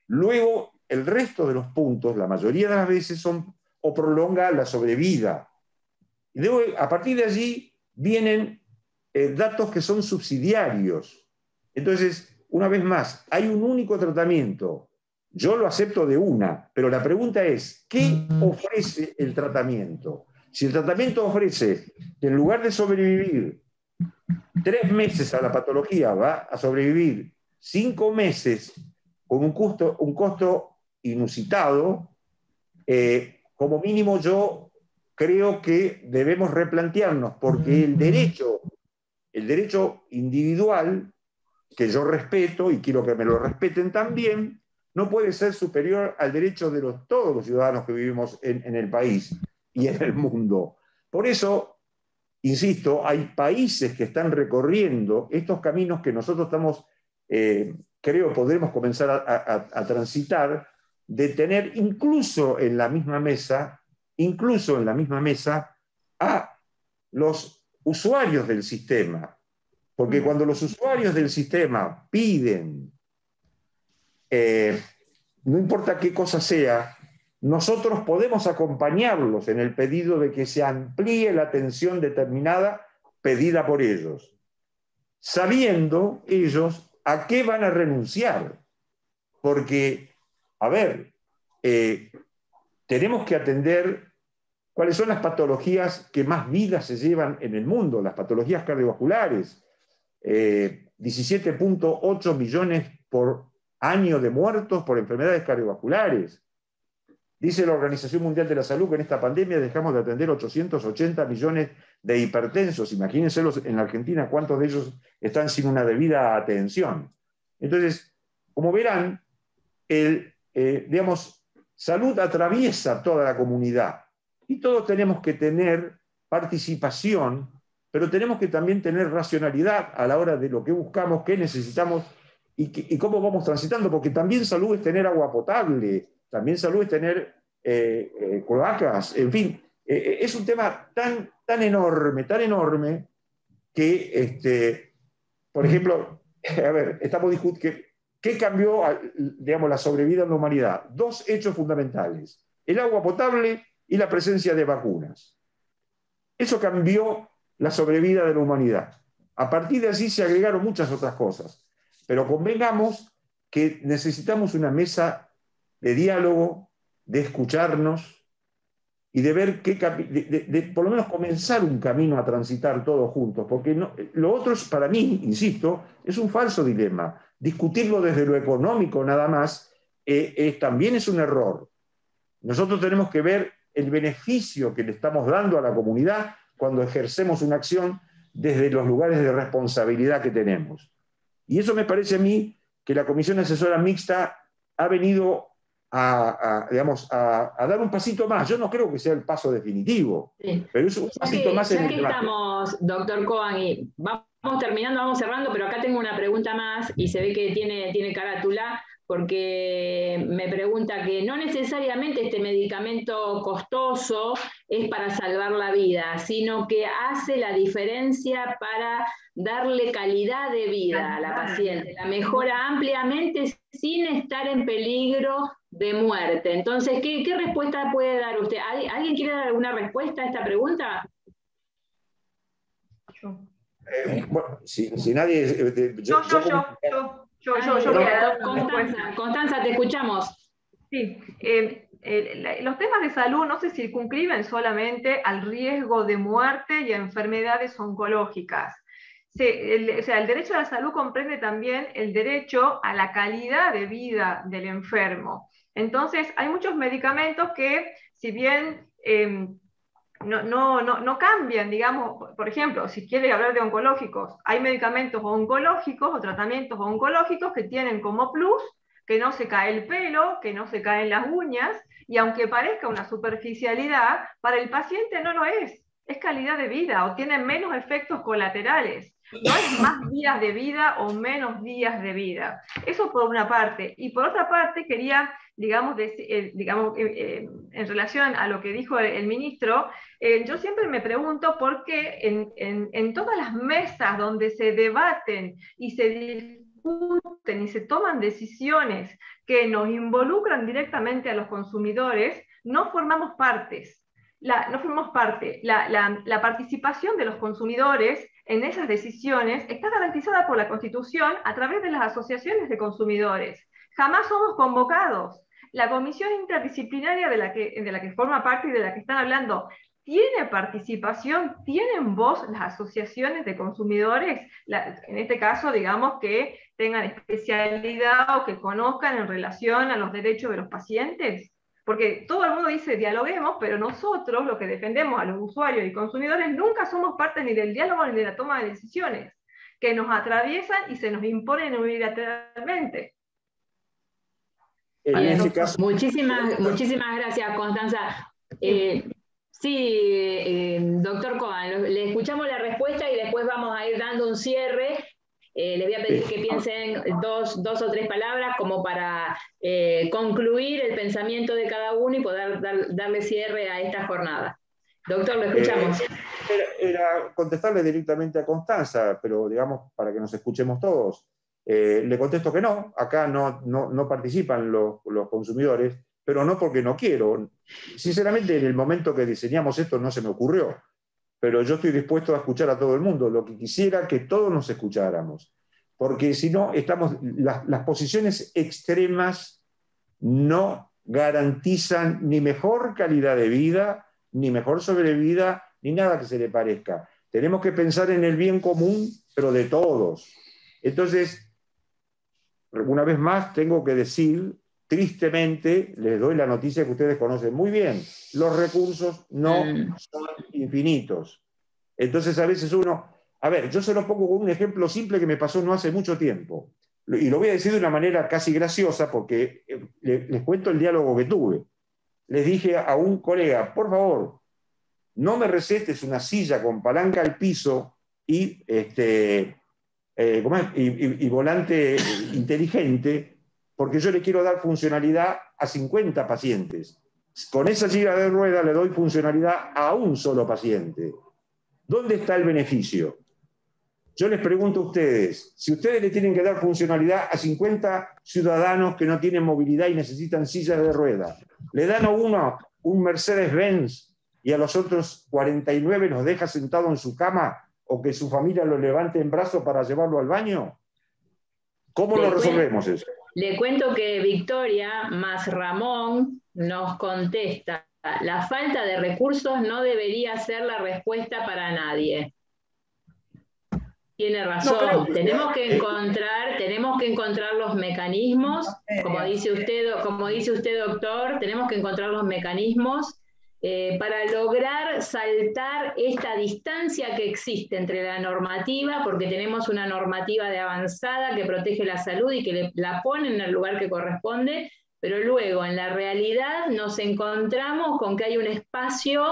Luego, el resto de los puntos, la mayoría de las veces, son o prolonga la sobrevida. Y luego, a partir de allí vienen datos que son subsidiarios. Entonces, una vez más, hay un único tratamiento. Yo lo acepto de una, pero la pregunta es, ¿qué ofrece el tratamiento? Si el tratamiento ofrece que en lugar de sobrevivir 3 meses a la patología, va a sobrevivir 5 meses con un costo inusitado, como mínimo yo creo que debemos replantearnos, porque el derecho individual, que yo respeto y quiero que me lo respeten también, no puede ser superior al derecho de todos los ciudadanos que vivimos en el país y en el mundo. Por eso, insisto, hay países que están recorriendo estos caminos que nosotros estamos, creo, podremos comenzar a transitar, de tener incluso en la misma mesa a los usuarios del sistema. Porque cuando los usuarios del sistema piden, no importa qué cosa sea, nosotros podemos acompañarlos en el pedido de que se amplíe la atención determinada pedida por ellos, sabiendo ellos a qué van a renunciar. Porque, a ver, tenemos que atender cuáles son las patologías que más vidas se llevan en el mundo, las patologías cardiovasculares. 17.8 millones por año de muertos por enfermedades cardiovasculares. Dice la Organización Mundial de la Salud que en esta pandemia dejamos de atender 880 millones de hipertensos. Imagínense en la Argentina cuántos de ellos están sin una debida atención. Entonces, como verán, salud atraviesa toda la comunidad y todos tenemos que tener participación, pero tenemos que también tener racionalidad a la hora de lo que buscamos, qué necesitamos y cómo vamos transitando, porque también salud es tener agua potable, también salud es tener cloacas, en fin, es un tema tan enorme que, por ejemplo, a ver, estamos discutiendo qué cambió, digamos, la sobrevida en la humanidad. Dos hechos fundamentales: el agua potable y la presencia de vacunas. Eso cambió la sobrevida de la humanidad. A partir de allí se agregaron muchas otras cosas, pero convengamos que necesitamos una mesa de diálogo, de escucharnos y de ver de por lo menos comenzar un camino a transitar todos juntos, porque lo otro es, para mí, insisto, es un falso dilema. Discutirlo desde lo económico nada más también es un error. Nosotros tenemos que ver el beneficio que le estamos dando a la comunidad cuando ejercemos una acción desde los lugares de responsabilidad que tenemos. Y eso me parece a mí que la Comisión Asesora Mixta ha venido a dar un pasito más. Yo no creo que sea el paso definitivo, sí, pero es un pasito más en el debate. Ya que estamos, doctor Cohen, y vamos terminando, vamos cerrando, pero acá tengo una pregunta más y se ve que tiene carátula, porque me pregunta que no necesariamente este medicamento costoso es para salvar la vida, sino que hace la diferencia para darle calidad de vida a la paciente, la mejora ampliamente sin estar en peligro de muerte. Entonces, ¿qué respuesta puede dar usted? ¿Alguien quiere dar alguna respuesta a esta pregunta? Bueno, si nadie... Yo voy a dar Constanza, te escuchamos. Sí, los temas de salud no se circunscriben solamente al riesgo de muerte y a enfermedades oncológicas. El derecho a la salud comprende también el derecho a la calidad de vida del enfermo. Entonces, hay muchos medicamentos que, si bien no cambian, digamos, por ejemplo, si quiere hablar de oncológicos, hay medicamentos oncológicos o tratamientos oncológicos que tienen como plus que no se cae el pelo, que no se caen las uñas, y aunque parezca una superficialidad, para el paciente no lo es calidad de vida, o tiene menos efectos colaterales. No es más días de vida o menos días de vida. Eso por una parte. Y por otra parte quería, en relación a lo que dijo el ministro, yo siempre me pregunto por qué en todas las mesas donde se debaten y se discuten y se toman decisiones que nos involucran directamente a los consumidores, no formamos parte. La participación de los consumidores en esas decisiones está garantizada por la Constitución a través de las asociaciones de consumidores. Jamás somos convocados. La comisión interdisciplinaria de la que forma parte y de la que están hablando, ¿tiene participación? ¿Tienen voz las asociaciones de consumidores? En este caso, digamos, que tengan especialidad o que conozcan en relación a los derechos de los pacientes. Porque todo el mundo dice dialoguemos, pero nosotros, los que defendemos a los usuarios y consumidores, nunca somos parte ni del diálogo ni de la toma de decisiones, que nos atraviesan y se nos imponen unilateralmente. En este caso... Muchísimas gracias, Constanza. Doctor Cohen, le escuchamos la respuesta y después vamos a ir dando un cierre. Les voy a pedir que piensen dos o tres palabras como para concluir el pensamiento de cada uno y poder darle cierre a esta jornada. Doctor, lo escuchamos. Era contestarle directamente a Constanza, pero digamos, para que nos escuchemos todos. Le contesto que no, acá no participan los consumidores, pero no porque no quiero. Sinceramente, en el momento que diseñamos esto no se me ocurrió. Pero yo estoy dispuesto a escuchar a todo el mundo. Lo que quisiera que todos nos escucháramos. Porque si no, las posiciones extremas no garantizan ni mejor calidad de vida, ni mejor sobrevida, ni nada que se le parezca. Tenemos que pensar en el bien común, pero de todos. Entonces, una vez más tengo que decir, tristemente, les doy la noticia que ustedes conocen muy bien, los recursos no son infinitos. Entonces a veces uno, a ver, yo se lo pongo con un ejemplo simple que me pasó no hace mucho tiempo, y lo voy a decir de una manera casi graciosa porque les cuento el diálogo que tuve. Les dije a un colega, por favor, no me recetes una silla con palanca al piso y y volante inteligente, porque yo le quiero dar funcionalidad a 50 pacientes. Con esa silla de rueda le doy funcionalidad a un solo paciente. ¿Dónde está el beneficio? Yo les pregunto a ustedes, si ustedes le tienen que dar funcionalidad a 50 ciudadanos que no tienen movilidad y necesitan sillas de rueda, le dan a uno un Mercedes-Benz y a los otros 49 los deja sentado en su cama, o que su familia lo levante en brazos para llevarlo al baño? ¿Cómo lo resolvemos eso? Le cuento que Victoria más Ramón nos contesta: la falta de recursos no debería ser la respuesta para nadie. Tiene razón, no, tenemos que encontrar los mecanismos, como dice usted, doctor, tenemos que encontrar los mecanismos para lograr saltar esta distancia que existe entre la normativa, porque tenemos una normativa de avanzada que protege la salud y que la pone en el lugar que corresponde, pero luego en la realidad nos encontramos con que hay un espacio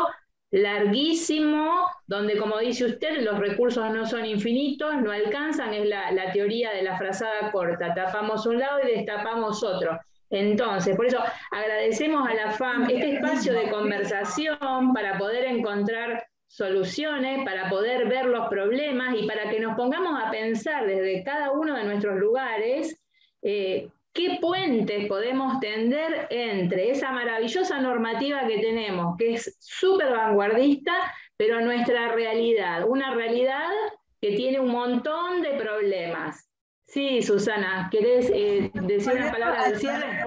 larguísimo, donde, como dice usted, los recursos no son infinitos, no alcanzan, es la teoría de la frazada corta, tapamos un lado y destapamos otro. Entonces, por eso agradecemos a la FAM este espacio de conversación para poder encontrar soluciones, para poder ver los problemas y para que nos pongamos a pensar desde cada uno de nuestros lugares qué puentes podemos tender entre esa maravillosa normativa que tenemos, que es súper vanguardista, pero nuestra realidad, una realidad que tiene un montón de problemas. Sí, Susana, ¿querés decir una palabra del cierre?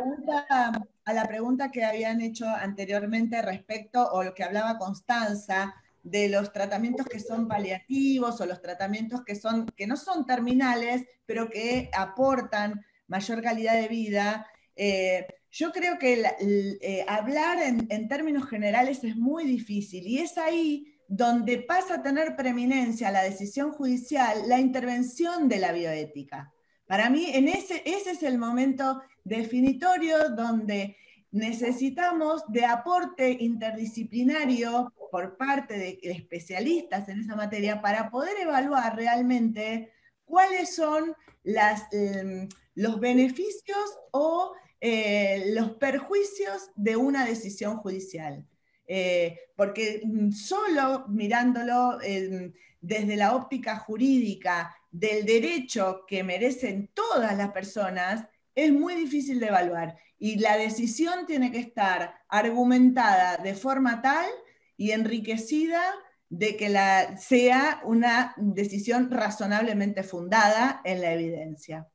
A la pregunta que habían hecho anteriormente respecto, o lo que hablaba Constanza, de los tratamientos que son paliativos o los tratamientos que no son terminales, pero que aportan mayor calidad de vida. Yo creo que hablar en términos generales es muy difícil, y es ahí donde pasa a tener preeminencia la decisión judicial, la intervención de la bioética. Para mí, ese es el momento definitorio donde necesitamos de aporte interdisciplinario por parte de especialistas en esa materia para poder evaluar realmente cuáles son los beneficios o los perjuicios de una decisión judicial. Porque solo mirándolo desde la óptica jurídica del derecho que merecen todas las personas, es muy difícil de evaluar. Y la decisión tiene que estar argumentada de forma tal y enriquecida de que sea una decisión razonablemente fundada en la evidencia.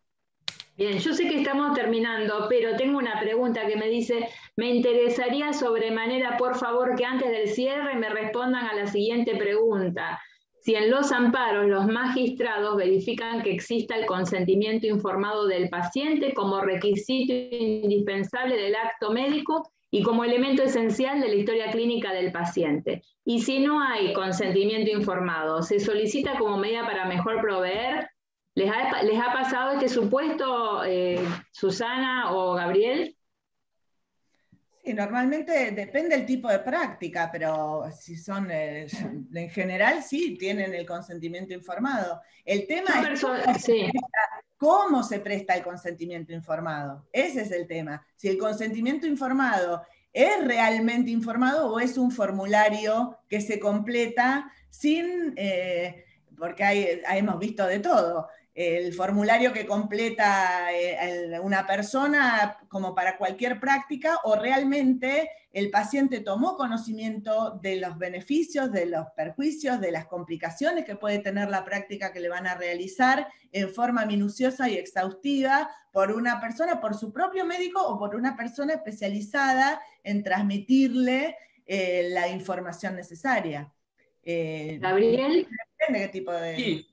Bien, yo sé que estamos terminando, pero tengo una pregunta que me dice: me interesaría sobremanera, por favor, que antes del cierre me respondan a la siguiente pregunta. Si en los amparos los magistrados verifican que exista el consentimiento informado del paciente como requisito indispensable del acto médico y como elemento esencial de la historia clínica del paciente. Y si no hay consentimiento informado, ¿se solicita como medida para mejor proveer? ¿Les ha pasado este supuesto, Susana o Gabriel? Sí, normalmente depende del tipo de práctica, pero si son, en general sí tienen el consentimiento informado. El tema es cómo se presta el consentimiento informado. Ese es el tema. Si el consentimiento informado es realmente informado o es un formulario que se completa sin... porque hemos visto de todo. el formulario que completa una persona como para cualquier práctica, o realmente el paciente tomó conocimiento de los beneficios, de los perjuicios, de las complicaciones que puede tener la práctica que le van a realizar en forma minuciosa y exhaustiva por una persona, por su propio médico o por una persona especializada en transmitirle la información necesaria. Gabriel. Depende de qué tipo de... Sí.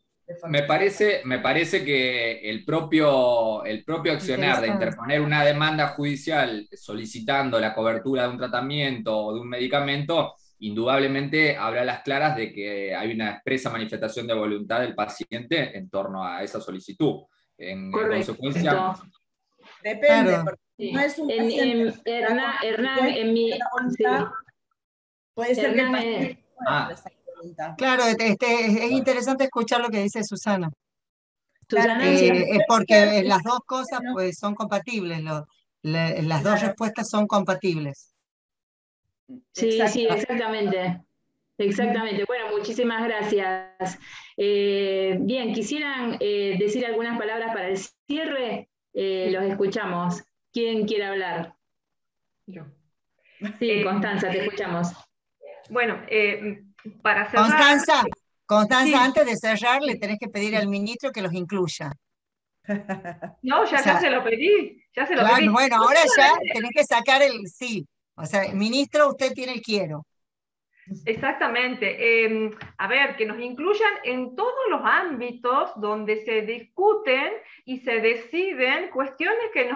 Me parece que el propio accionar de interponer una demanda judicial solicitando la cobertura de un tratamiento o de un medicamento, indudablemente habla a las claras de que hay una expresa manifestación de voluntad del paciente en torno a esa solicitud. En consecuencia... Depende, claro. porque no es un paciente. Hernán, en mi... Puede ser que el Hernán, paciente claro, es interesante escuchar lo que dice Susana. Susana, Porque las dos cosas pues, son compatibles, las dos respuestas son compatibles. Sí, sí, exactamente. Exactamente. Bueno, muchísimas gracias. Bien, ¿quisieran decir algunas palabras para el cierre? Los escuchamos. ¿Quién quiere hablar? Yo. Sí, Constanza, te escuchamos. Bueno, para cerrar... Constanza, sí. Antes de cerrar, le tenés que pedir al ministro que los incluya. No, ya se lo pedí, ya se lo pedí. Bueno, ahora ya tenés que sacar el sí. O sea, ministro, usted tiene el quiero. Exactamente. A ver, que nos incluyan en todos los ámbitos donde se discuten y se deciden cuestiones que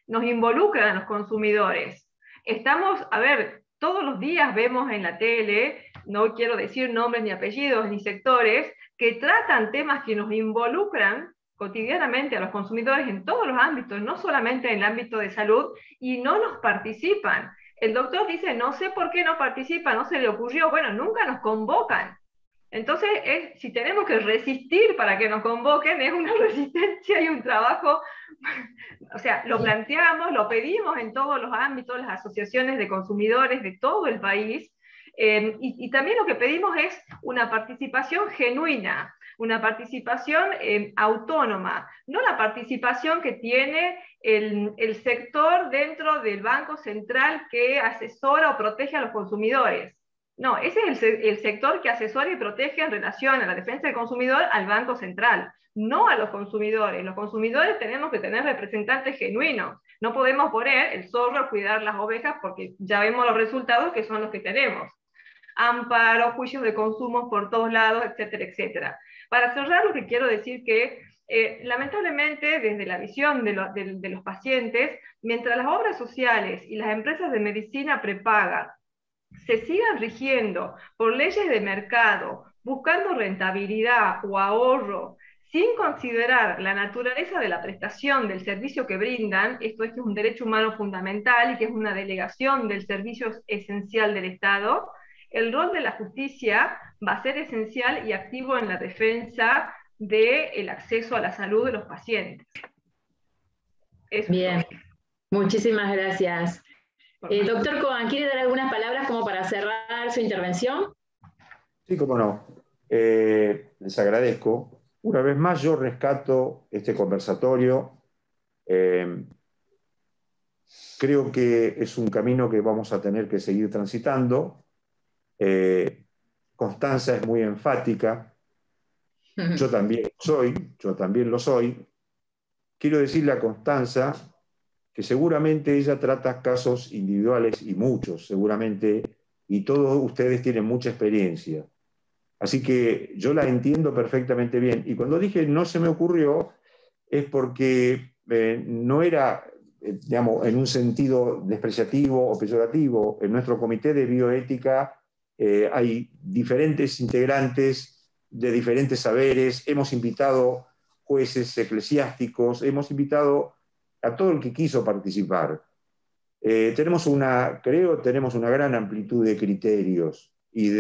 nos involucran a los consumidores. Estamos, a ver, todos los días vemos en la tele, no quiero decir nombres ni apellidos ni sectores, que tratan temas que nos involucran cotidianamente a los consumidores en todos los ámbitos, no solamente en el ámbito de salud, y no nos participan. El doctor dice, no sé por qué no participa, no se le ocurrió, bueno, nunca nos convocan. Entonces, si tenemos que resistir para que nos convoquen, es una resistencia y un trabajo, o sea, lo planteamos, lo pedimos en todos los ámbitos, las asociaciones de consumidores de todo el país, y también lo que pedimos es una participación genuina, una participación autónoma, no la participación que tiene el sector dentro del Banco Central que asesora o protege a los consumidores. No, ese es el sector que asesora y protege en relación a la defensa del consumidor al Banco Central, no a los consumidores. Los consumidores tenemos que tener representantes genuinos. No podemos poner el zorro a cuidar las ovejas porque ya vemos los resultados que son los que tenemos. Amparo, juicios de consumo por todos lados, etcétera, etcétera. Para cerrar, lo que quiero decir que lamentablemente, desde la visión de los pacientes, mientras las obras sociales y las empresas de medicina prepaga se sigan rigiendo por leyes de mercado, buscando rentabilidad o ahorro, sin considerar la naturaleza de la prestación del servicio que brindan, esto es que es un derecho humano fundamental y que es una delegación del servicio esencial del Estado, el rol de la justicia va a ser esencial y activo en la defensa del acceso a la salud de los pacientes. Eso. Bien, muchísimas gracias. Doctor Kogan, ¿quiere dar algunas palabras como para cerrar su intervención? Sí, cómo no. Les agradezco. Una vez más yo rescato este conversatorio. Creo que es un camino que vamos a tener que seguir transitando. Constanza es muy enfática. Yo también lo soy. Quiero decirle a Constanza que seguramente ella trata casos individuales y muchos, seguramente, y todos ustedes tienen mucha experiencia. Así que yo la entiendo perfectamente bien. Y cuando dije no se me ocurrió, es porque no era, digamos, en un sentido despreciativo o peyorativo. En nuestro comité de bioética hay diferentes integrantes de diferentes saberes. Hemos invitado jueces eclesiásticos, hemos invitado a todo el que quiso participar. Tenemos una gran amplitud de criterios y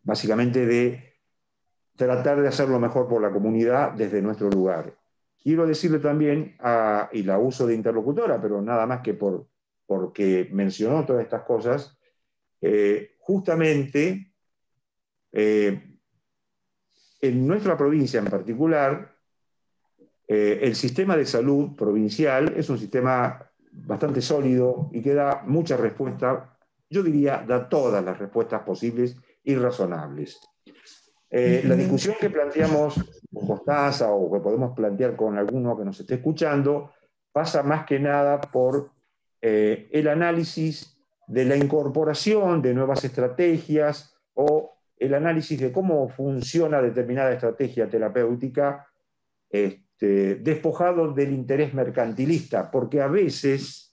básicamente de tratar de hacer lo mejor por la comunidad desde nuestro lugar. Quiero decirle también, y la uso de interlocutora, pero nada más que porque mencionó todas estas cosas, justamente en nuestra provincia en particular, el sistema de salud provincial es un sistema bastante sólido y que da muchas respuestas, yo diría, da todas las respuestas posibles y razonables. La discusión que planteamos con Constanza o que podemos plantear con alguno que nos esté escuchando pasa más que nada por el análisis de la incorporación de nuevas estrategias o el análisis de cómo funciona determinada estrategia terapéutica despojado del interés mercantilista, porque a veces,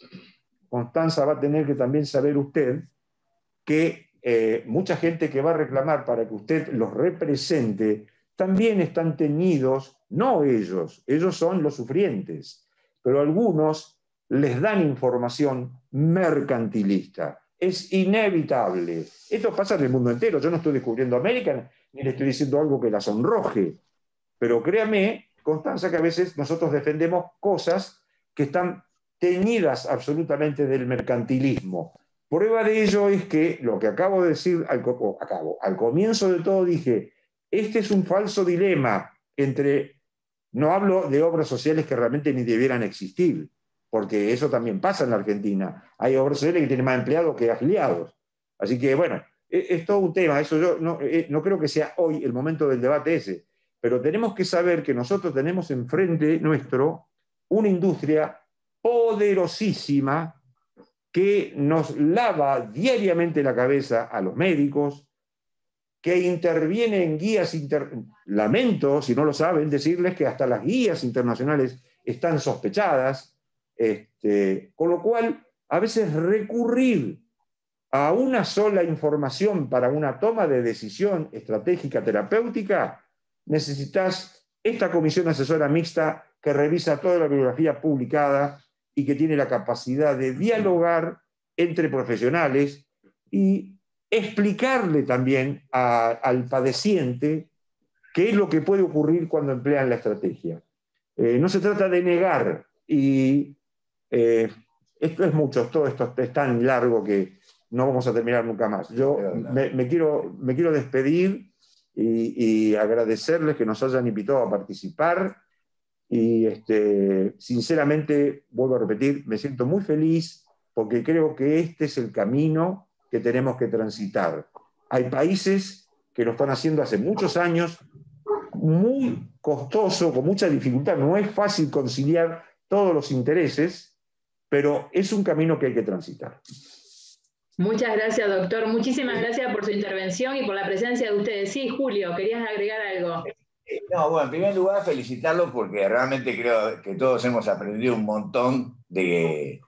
Constanza, va a tener que también saber usted que mucha gente que va a reclamar para que usted los represente, también están teñidos, no ellos, ellos son los sufrientes, pero algunos les dan información mercantilista. Es inevitable. Esto pasa en el mundo entero. Yo no estoy descubriendo América, ni le estoy diciendo algo que la sonroje, pero créame, Constanza, que a veces nosotros defendemos cosas que están teñidas absolutamente del mercantilismo. Prueba de ello es que lo que acabo de decir al comienzo de todo dije, este es un falso dilema entre, no hablo de obras sociales que realmente ni debieran existir, porque eso también pasa en la Argentina. Hay obras sociales que tienen más empleados que afiliados. Así que bueno, es todo un tema. Eso yo no creo que sea hoy el momento del debate ese, pero tenemos que saber que nosotros tenemos enfrente nuestro una industria poderosísima que nos lava diariamente la cabeza a los médicos, que interviene en guías lamento, si no lo saben, decirles que hasta las guías internacionales están sospechadas, con lo cual a veces recurrir a una sola información para una toma de decisión estratégica terapéutica, necesitas esta comisión asesora mixta que revisa toda la bibliografía publicada y que tiene la capacidad de dialogar entre profesionales y explicarle también al padeciente qué es lo que puede ocurrir cuando emplean la estrategia. No se trata de negar, y esto es mucho, todo esto es tan largo que no vamos a terminar nunca más. Yo me quiero despedir y agradecerles que nos hayan invitado a participar. Y sinceramente, vuelvo a repetir, me siento muy feliz porque creo que este es el camino que tenemos que transitar. Hay países que lo están haciendo hace muchos años, muy costoso, con mucha dificultad. No es fácil conciliar todos los intereses, pero es un camino que hay que transitar. Muchas gracias, doctor. Muchísimas gracias por su intervención y por la presencia de ustedes. Sí, Julio, ¿querías agregar algo? No, bueno, en primer lugar felicitarlos porque realmente creo que todos hemos aprendido un montón de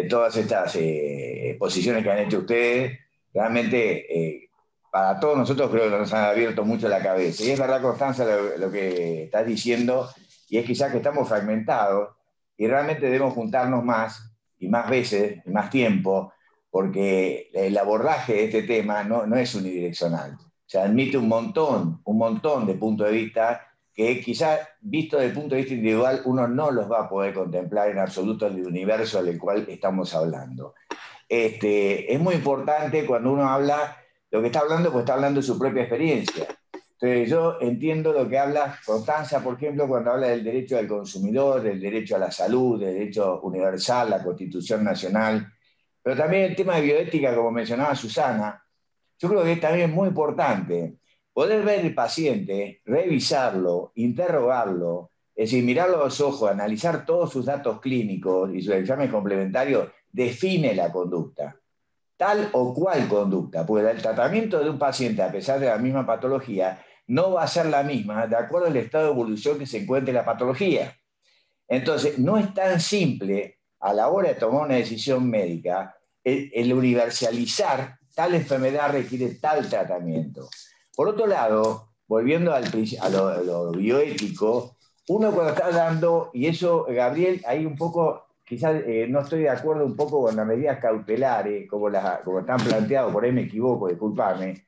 todas estas exposiciones que han hecho ustedes. Realmente para todos nosotros creo que nos han abierto mucho la cabeza. Y es verdad, Constanza, lo que estás diciendo, y es quizás que estamos fragmentados y realmente debemos juntarnos más y más veces y más tiempo, porque el abordaje de este tema no es unidireccional. Se admite un montón de puntos de vista que quizás, visto desde el punto de vista individual, uno no los va a poder contemplar en absoluto el universo del cual estamos hablando. Es muy importante cuando uno habla, lo que está hablando, pues está hablando de su propia experiencia. Entonces yo entiendo lo que habla Constanza, por ejemplo, cuando habla del derecho del consumidor, del derecho a la salud, del derecho universal, la Constitución Nacional, pero también el tema de bioética, como mencionaba Susana. Yo creo que es también muy importante poder ver el paciente, revisarlo, interrogarlo, es decir, mirarlo a los ojos, analizar todos sus datos clínicos y sus exámenes complementarios, define la conducta, tal o cual conducta, porque el tratamiento de un paciente, a pesar de la misma patología, no va a ser la misma de acuerdo al estado de evolución que se encuentre la patología. Entonces, no es tan simple a la hora de tomar una decisión médica el universalizar tal enfermedad requiere tal tratamiento. Por otro lado, volviendo a lo bioético, uno cuando está dando, y eso, Gabriel, ahí un poco, quizás no estoy de acuerdo un poco con las medidas cautelares, como están planteadas, por ahí me equivoco, discúlpame,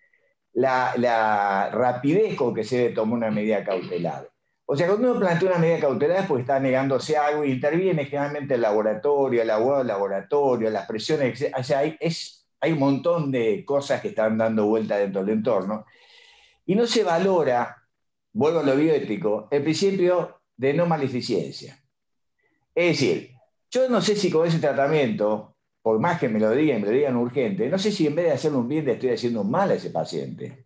la rapidez con que se debe tomar una medida cautelar. O sea, cuando uno plantea una medida cautelar es porque está negándose algo y interviene generalmente el laboratorio, el abogado del laboratorio, las presiones, o sea, hay un montón de cosas que están dando vuelta dentro del entorno y no se valora vuelvo a lo bioético, el principio de no maleficencia. Es decir, yo no sé si con ese tratamiento, por más que me lo digan urgente, no sé si en vez de hacerle un bien le estoy haciendo un mal a ese paciente.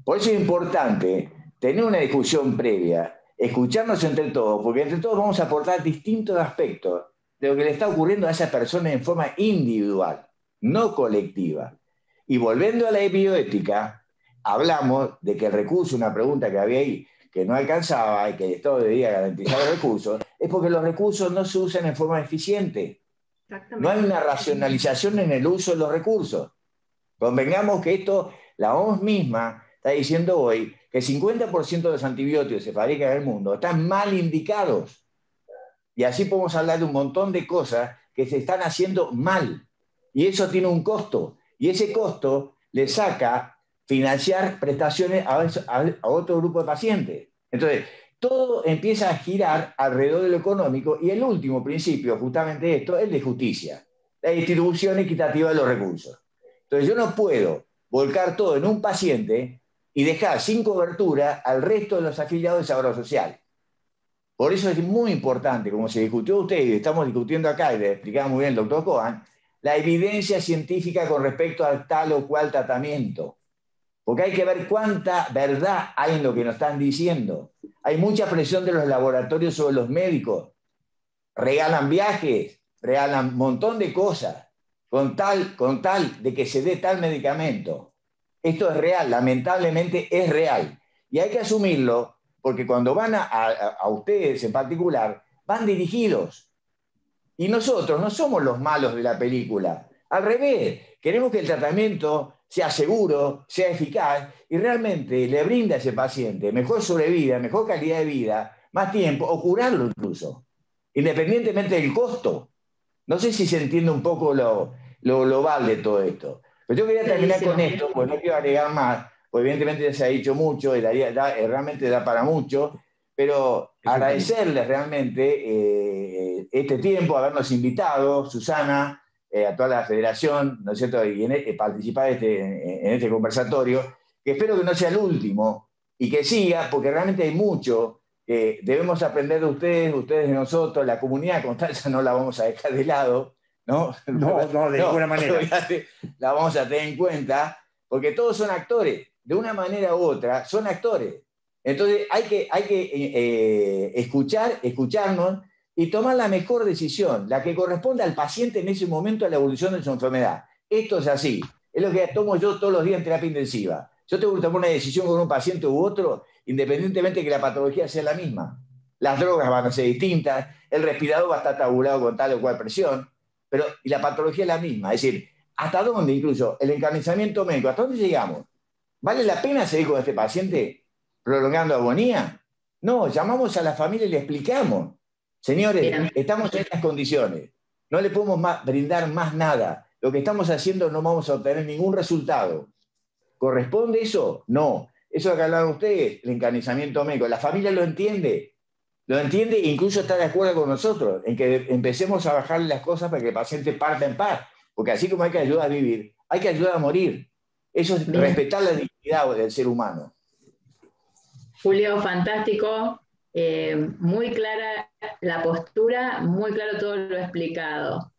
Por eso es importante tener una discusión previa, escucharnos entre todos, porque entre todos vamos a aportar distintos aspectos de lo que le está ocurriendo a esa persona en forma individual, no colectiva. Y volviendo a la bioética, hablamos de que el recurso, una pregunta que había ahí, que no alcanzaba y que el Estado debía garantizar los recursos, es porque los recursos no se usan en forma eficiente. No hay una racionalización en el uso de los recursos. Convengamos que esto, la OMS misma está diciendo hoy que el 50% de los antibióticos que se fabrican en el mundo están mal indicados. Y así podemos hablar de un montón de cosas que se están haciendo mal. Y eso tiene un costo. Y ese costo le saca financiar prestaciones a otro grupo de pacientes. Entonces, todo empieza a girar alrededor de lo económico y el último principio, justamente esto, es el de justicia, la distribución equitativa de los recursos. Entonces, yo no puedo volcar todo en un paciente y dejar sin cobertura al resto de los afiliados de Seguridad Social. Por eso es muy importante, como se discutió usted y estamos discutiendo acá, y le explicaba muy bien el doctor Cohen, la evidencia científica con respecto al tal o cual tratamiento. Porque hay que ver cuánta verdad hay en lo que nos están diciendo. Hay mucha presión de los laboratorios sobre los médicos. Regalan viajes, regalan un montón de cosas con tal de que se dé tal medicamento. Esto es real, lamentablemente es real. Y hay que asumirlo porque cuando van a ustedes en particular, van dirigidos. Y nosotros no somos los malos de la película. Al revés, queremos que el tratamiento sea seguro, sea eficaz y realmente le brinda a ese paciente mejor sobrevida, mejor calidad de vida, más tiempo, o curarlo incluso, independientemente del costo. No sé si se entiende un poco lo global de todo esto. Pero yo quería terminar con esto, porque no quiero agregar más, porque evidentemente ya se ha dicho mucho, y realmente da para mucho, pero agradecerles realmente este tiempo, habernos invitado, Susana, a toda la federación, ¿no es cierto?, y participar en este conversatorio, que espero que no sea el último y que siga, porque realmente hay mucho que debemos aprender de ustedes de nosotros, la comunidad Constanza no la vamos a dejar de lado, ¿no? No, de ninguna manera. La vamos a tener en cuenta, porque todos son actores, de una manera u otra, son actores. Entonces hay que escucharnos, y tomar la mejor decisión, la que corresponde al paciente en ese momento a la evolución de su enfermedad. Esto es así. Es lo que tomo yo todos los días en terapia intensiva. Yo tengo que tomar una decisión con un paciente u otro, independientemente de que la patología sea la misma. Las drogas van a ser distintas, el respirador va a estar tabulado con tal o cual presión, y la patología es la misma. Es decir, ¿hasta dónde incluso el encarnizamiento médico? ¿Hasta dónde llegamos? ¿Vale la pena seguir con este paciente prolongando agonía? No, llamamos a la familia y le explicamos. Señores, bien, estamos en estas condiciones. No le podemos brindar más nada. Lo que estamos haciendo no vamos a obtener ningún resultado. ¿Corresponde eso? No. Eso es lo que hablaban ustedes, el encarnizamiento médico. La familia lo entiende e incluso está de acuerdo con nosotros en que empecemos a bajarle las cosas para que el paciente parta en paz. Porque así como hay que ayudar a vivir, hay que ayudar a morir. Eso es bien, respetar la dignidad del ser humano. Julio, fantástico. Muy clara la postura, muy claro todo lo explicado.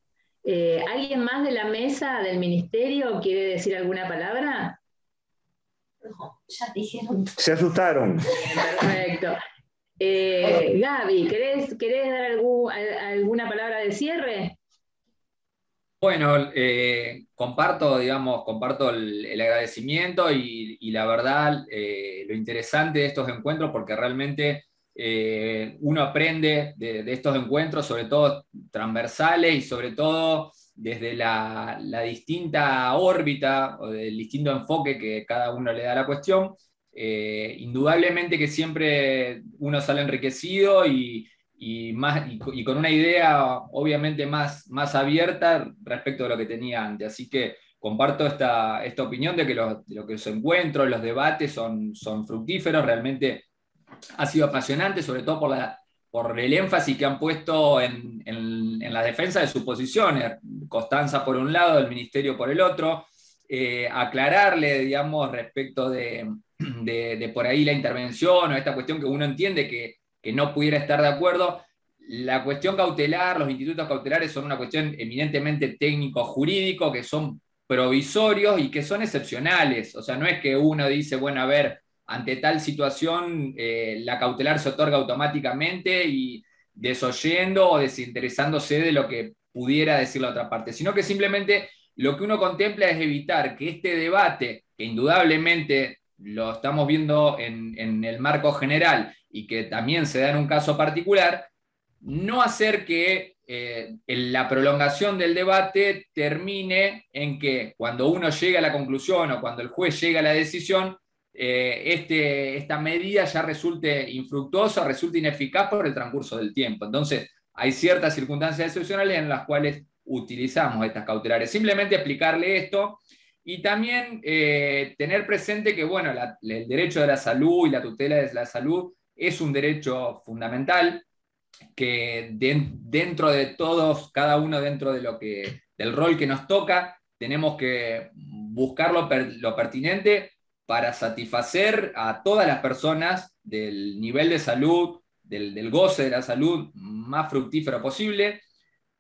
¿Alguien más de la mesa del ministerio quiere decir alguna palabra? No, ya dijeron. Se asustaron. Perfecto. Gaby, ¿querés dar alguna palabra de cierre? Bueno, comparto el agradecimiento y la verdad, lo interesante de estos encuentros, porque realmente uno aprende de estos encuentros, sobre todo transversales y sobre todo desde la distinta órbita o del distinto enfoque que cada uno le da a la cuestión. Indudablemente que siempre uno sale enriquecido y con una idea obviamente más abierta respecto de lo que tenía antes. Así que comparto esta opinión de que los encuentros, los debates son fructíferos. Realmente ha sido apasionante, sobre todo por el énfasis que han puesto en la defensa de sus posiciones. Constanza por un lado, el ministerio por el otro. aclararle, digamos, respecto de por ahí la intervención o esta cuestión que uno entiende que no pudiera estar de acuerdo. La cuestión cautelar, los institutos cautelares son una cuestión eminentemente técnico-jurídico, que son provisorios y que son excepcionales. O sea, no es que uno dice, bueno, a ver, ante tal situación la cautelar se otorga automáticamente y desoyendo o desinteresándose de lo que pudiera decir la otra parte, sino que simplemente lo que uno contempla es evitar que este debate, que indudablemente lo estamos viendo en el marco general y que también se da en un caso particular, no hacer que la prolongación del debate termine en que cuando uno llega a la conclusión o cuando el juez llega a la decisión, esta medida ya resulte infructuosa, resulte ineficaz por el transcurso del tiempo. Entonces, hay ciertas circunstancias excepcionales en las cuales utilizamos estas cautelares. Simplemente explicarle esto y también tener presente que, bueno, el derecho de la salud y la tutela de la salud es un derecho fundamental que dentro de todos, cada uno dentro de del rol que nos toca, tenemos que buscar lo pertinente para satisfacer a todas las personas del nivel de salud, del goce de la salud más fructífero posible.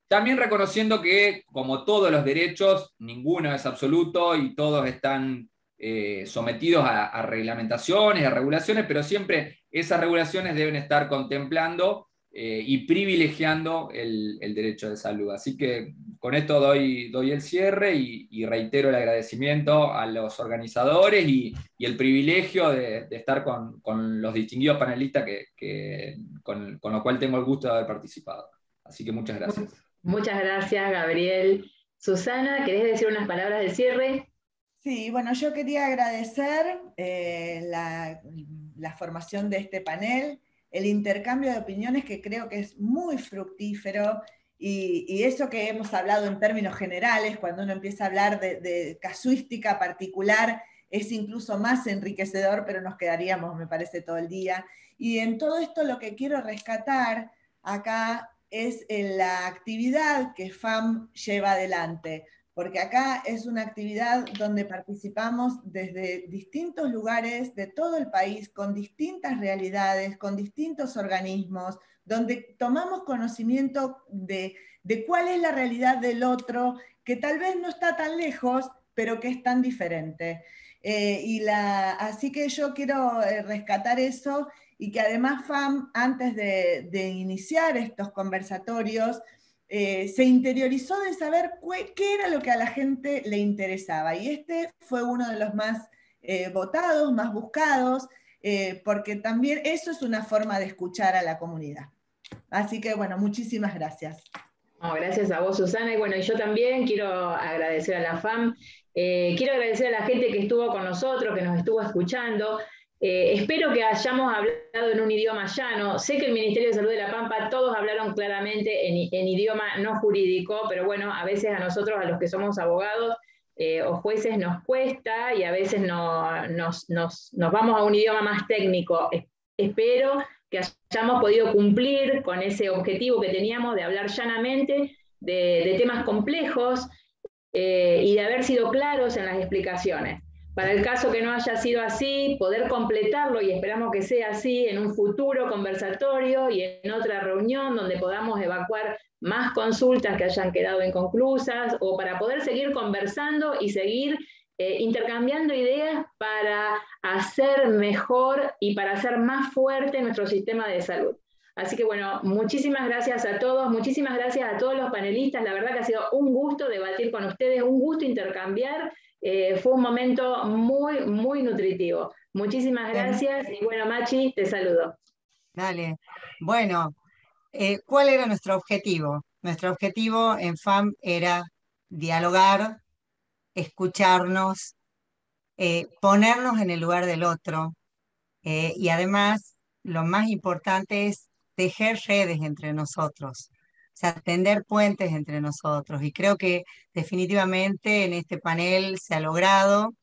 También reconociendo que, como todos los derechos, ninguno es absoluto y todos están sometidos a reglamentaciones, a regulaciones, pero siempre esas regulaciones deben estar contemplando y privilegiando el derecho de salud. Así que con esto doy el cierre y reitero el agradecimiento a los organizadores y el privilegio de estar con los distinguidos panelistas con lo cual tengo el gusto de haber participado. Así que muchas gracias. Muchas gracias, Gabriel. Susana, ¿querés decir unas palabras de cierre? Sí, bueno, yo quería agradecer la formación de este panel, el intercambio de opiniones que creo que es muy fructífero y eso que hemos hablado en términos generales, cuando uno empieza a hablar de casuística particular, es incluso más enriquecedor, pero nos quedaríamos, me parece, todo el día. Y en todo esto lo que quiero rescatar acá es la actividad que FAM lleva adelante, porque acá es una actividad donde participamos desde distintos lugares de todo el país, con distintas realidades, con distintos organismos, donde tomamos conocimiento de cuál es la realidad del otro, que tal vez no está tan lejos, pero que es tan diferente. Así que yo quiero rescatar eso, y que además FAM, antes de iniciar estos conversatorios, se interiorizó de saber qué era lo que a la gente le interesaba. Y este fue uno de los más votados, más buscados, porque también eso es una forma de escuchar a la comunidad. Así que, bueno, muchísimas gracias. Oh, gracias a vos, Susana. Y bueno, y yo también quiero agradecer a la FAM. Quiero agradecer a la gente que estuvo con nosotros, que nos estuvo escuchando. Espero que hayamos hablado en un idioma llano. Sé que el Ministerio de Salud de La Pampa todos hablaron claramente en idioma no jurídico, pero bueno, a veces a nosotros, a los que somos abogados o jueces, nos cuesta y a veces nos vamos a un idioma más técnico. Espero que hayamos podido cumplir con ese objetivo que teníamos de hablar llanamente de temas complejos y de haber sido claros en las explicaciones. Para el caso que no haya sido así, poder completarlo, y esperamos que sea así, en un futuro conversatorio y en otra reunión donde podamos evacuar más consultas que hayan quedado inconclusas, o para poder seguir conversando y seguir intercambiando ideas para hacer mejor y para hacer más fuerte nuestro sistema de salud. Así que bueno, muchísimas gracias a todos, muchísimas gracias a todos los panelistas. La verdad que ha sido un gusto debatir con ustedes, un gusto intercambiar. Fue un momento muy, muy nutritivo. Muchísimas gracias y bueno, Machi, te saludo. Dale. Bueno, ¿cuál era nuestro objetivo? Nuestro objetivo en FAM era dialogar, escucharnos, ponernos en el lugar del otro y además lo más importante es tejer redes entre nosotros. O sea, tender puentes entre nosotros. Y creo que definitivamente en este panel se ha logrado.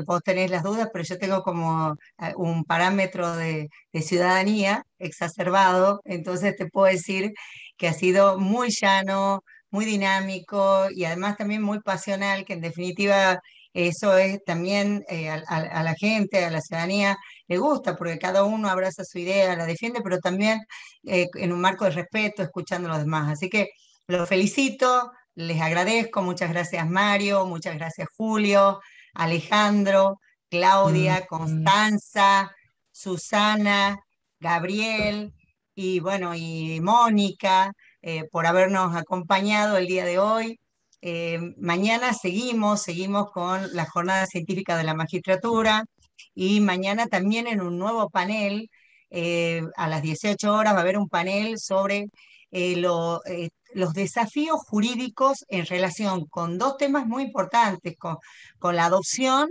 Vos tenés las dudas, pero yo tengo como un parámetro de ciudadanía exacerbado, entonces te puedo decir que ha sido muy llano, muy dinámico y además también muy pasional, que en definitiva Eso es también a la gente, a la ciudadanía, le gusta, porque cada uno abraza su idea, la defiende, pero también en un marco de respeto, escuchando a los demás. Así que los felicito, les agradezco, muchas gracias Mario, muchas gracias Julio, Alejandro, Claudia, Constanza, Susana, Gabriel y bueno, y Mónica, por habernos acompañado el día de hoy. Mañana seguimos con la jornada científica de la magistratura y mañana también en un nuevo panel, a las 18 horas va a haber un panel sobre los desafíos jurídicos en relación con dos temas muy importantes, con la adopción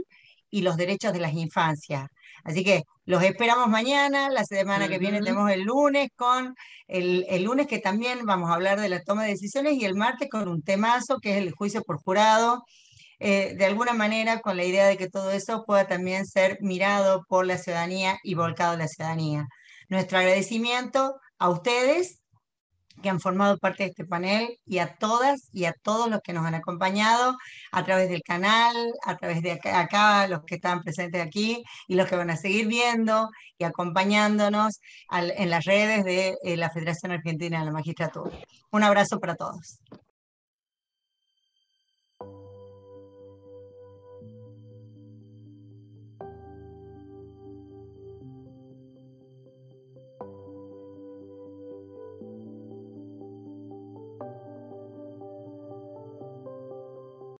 y los derechos de las infancias. Así que los esperamos mañana, la semana que viene tenemos el lunes el lunes que también vamos a hablar de la toma de decisiones y el martes con un temazo que es el juicio por jurado, de alguna manera con la idea de que todo eso pueda también ser mirado por la ciudadanía y volcado a la ciudadanía. Nuestro agradecimiento a ustedes que han formado parte de este panel y a todas y a todos los que nos han acompañado a través del canal, a través de acá los que están presentes aquí y los que van a seguir viendo y acompañándonos en las redes de la Federación Argentina de la Magistratura. Un abrazo para todos.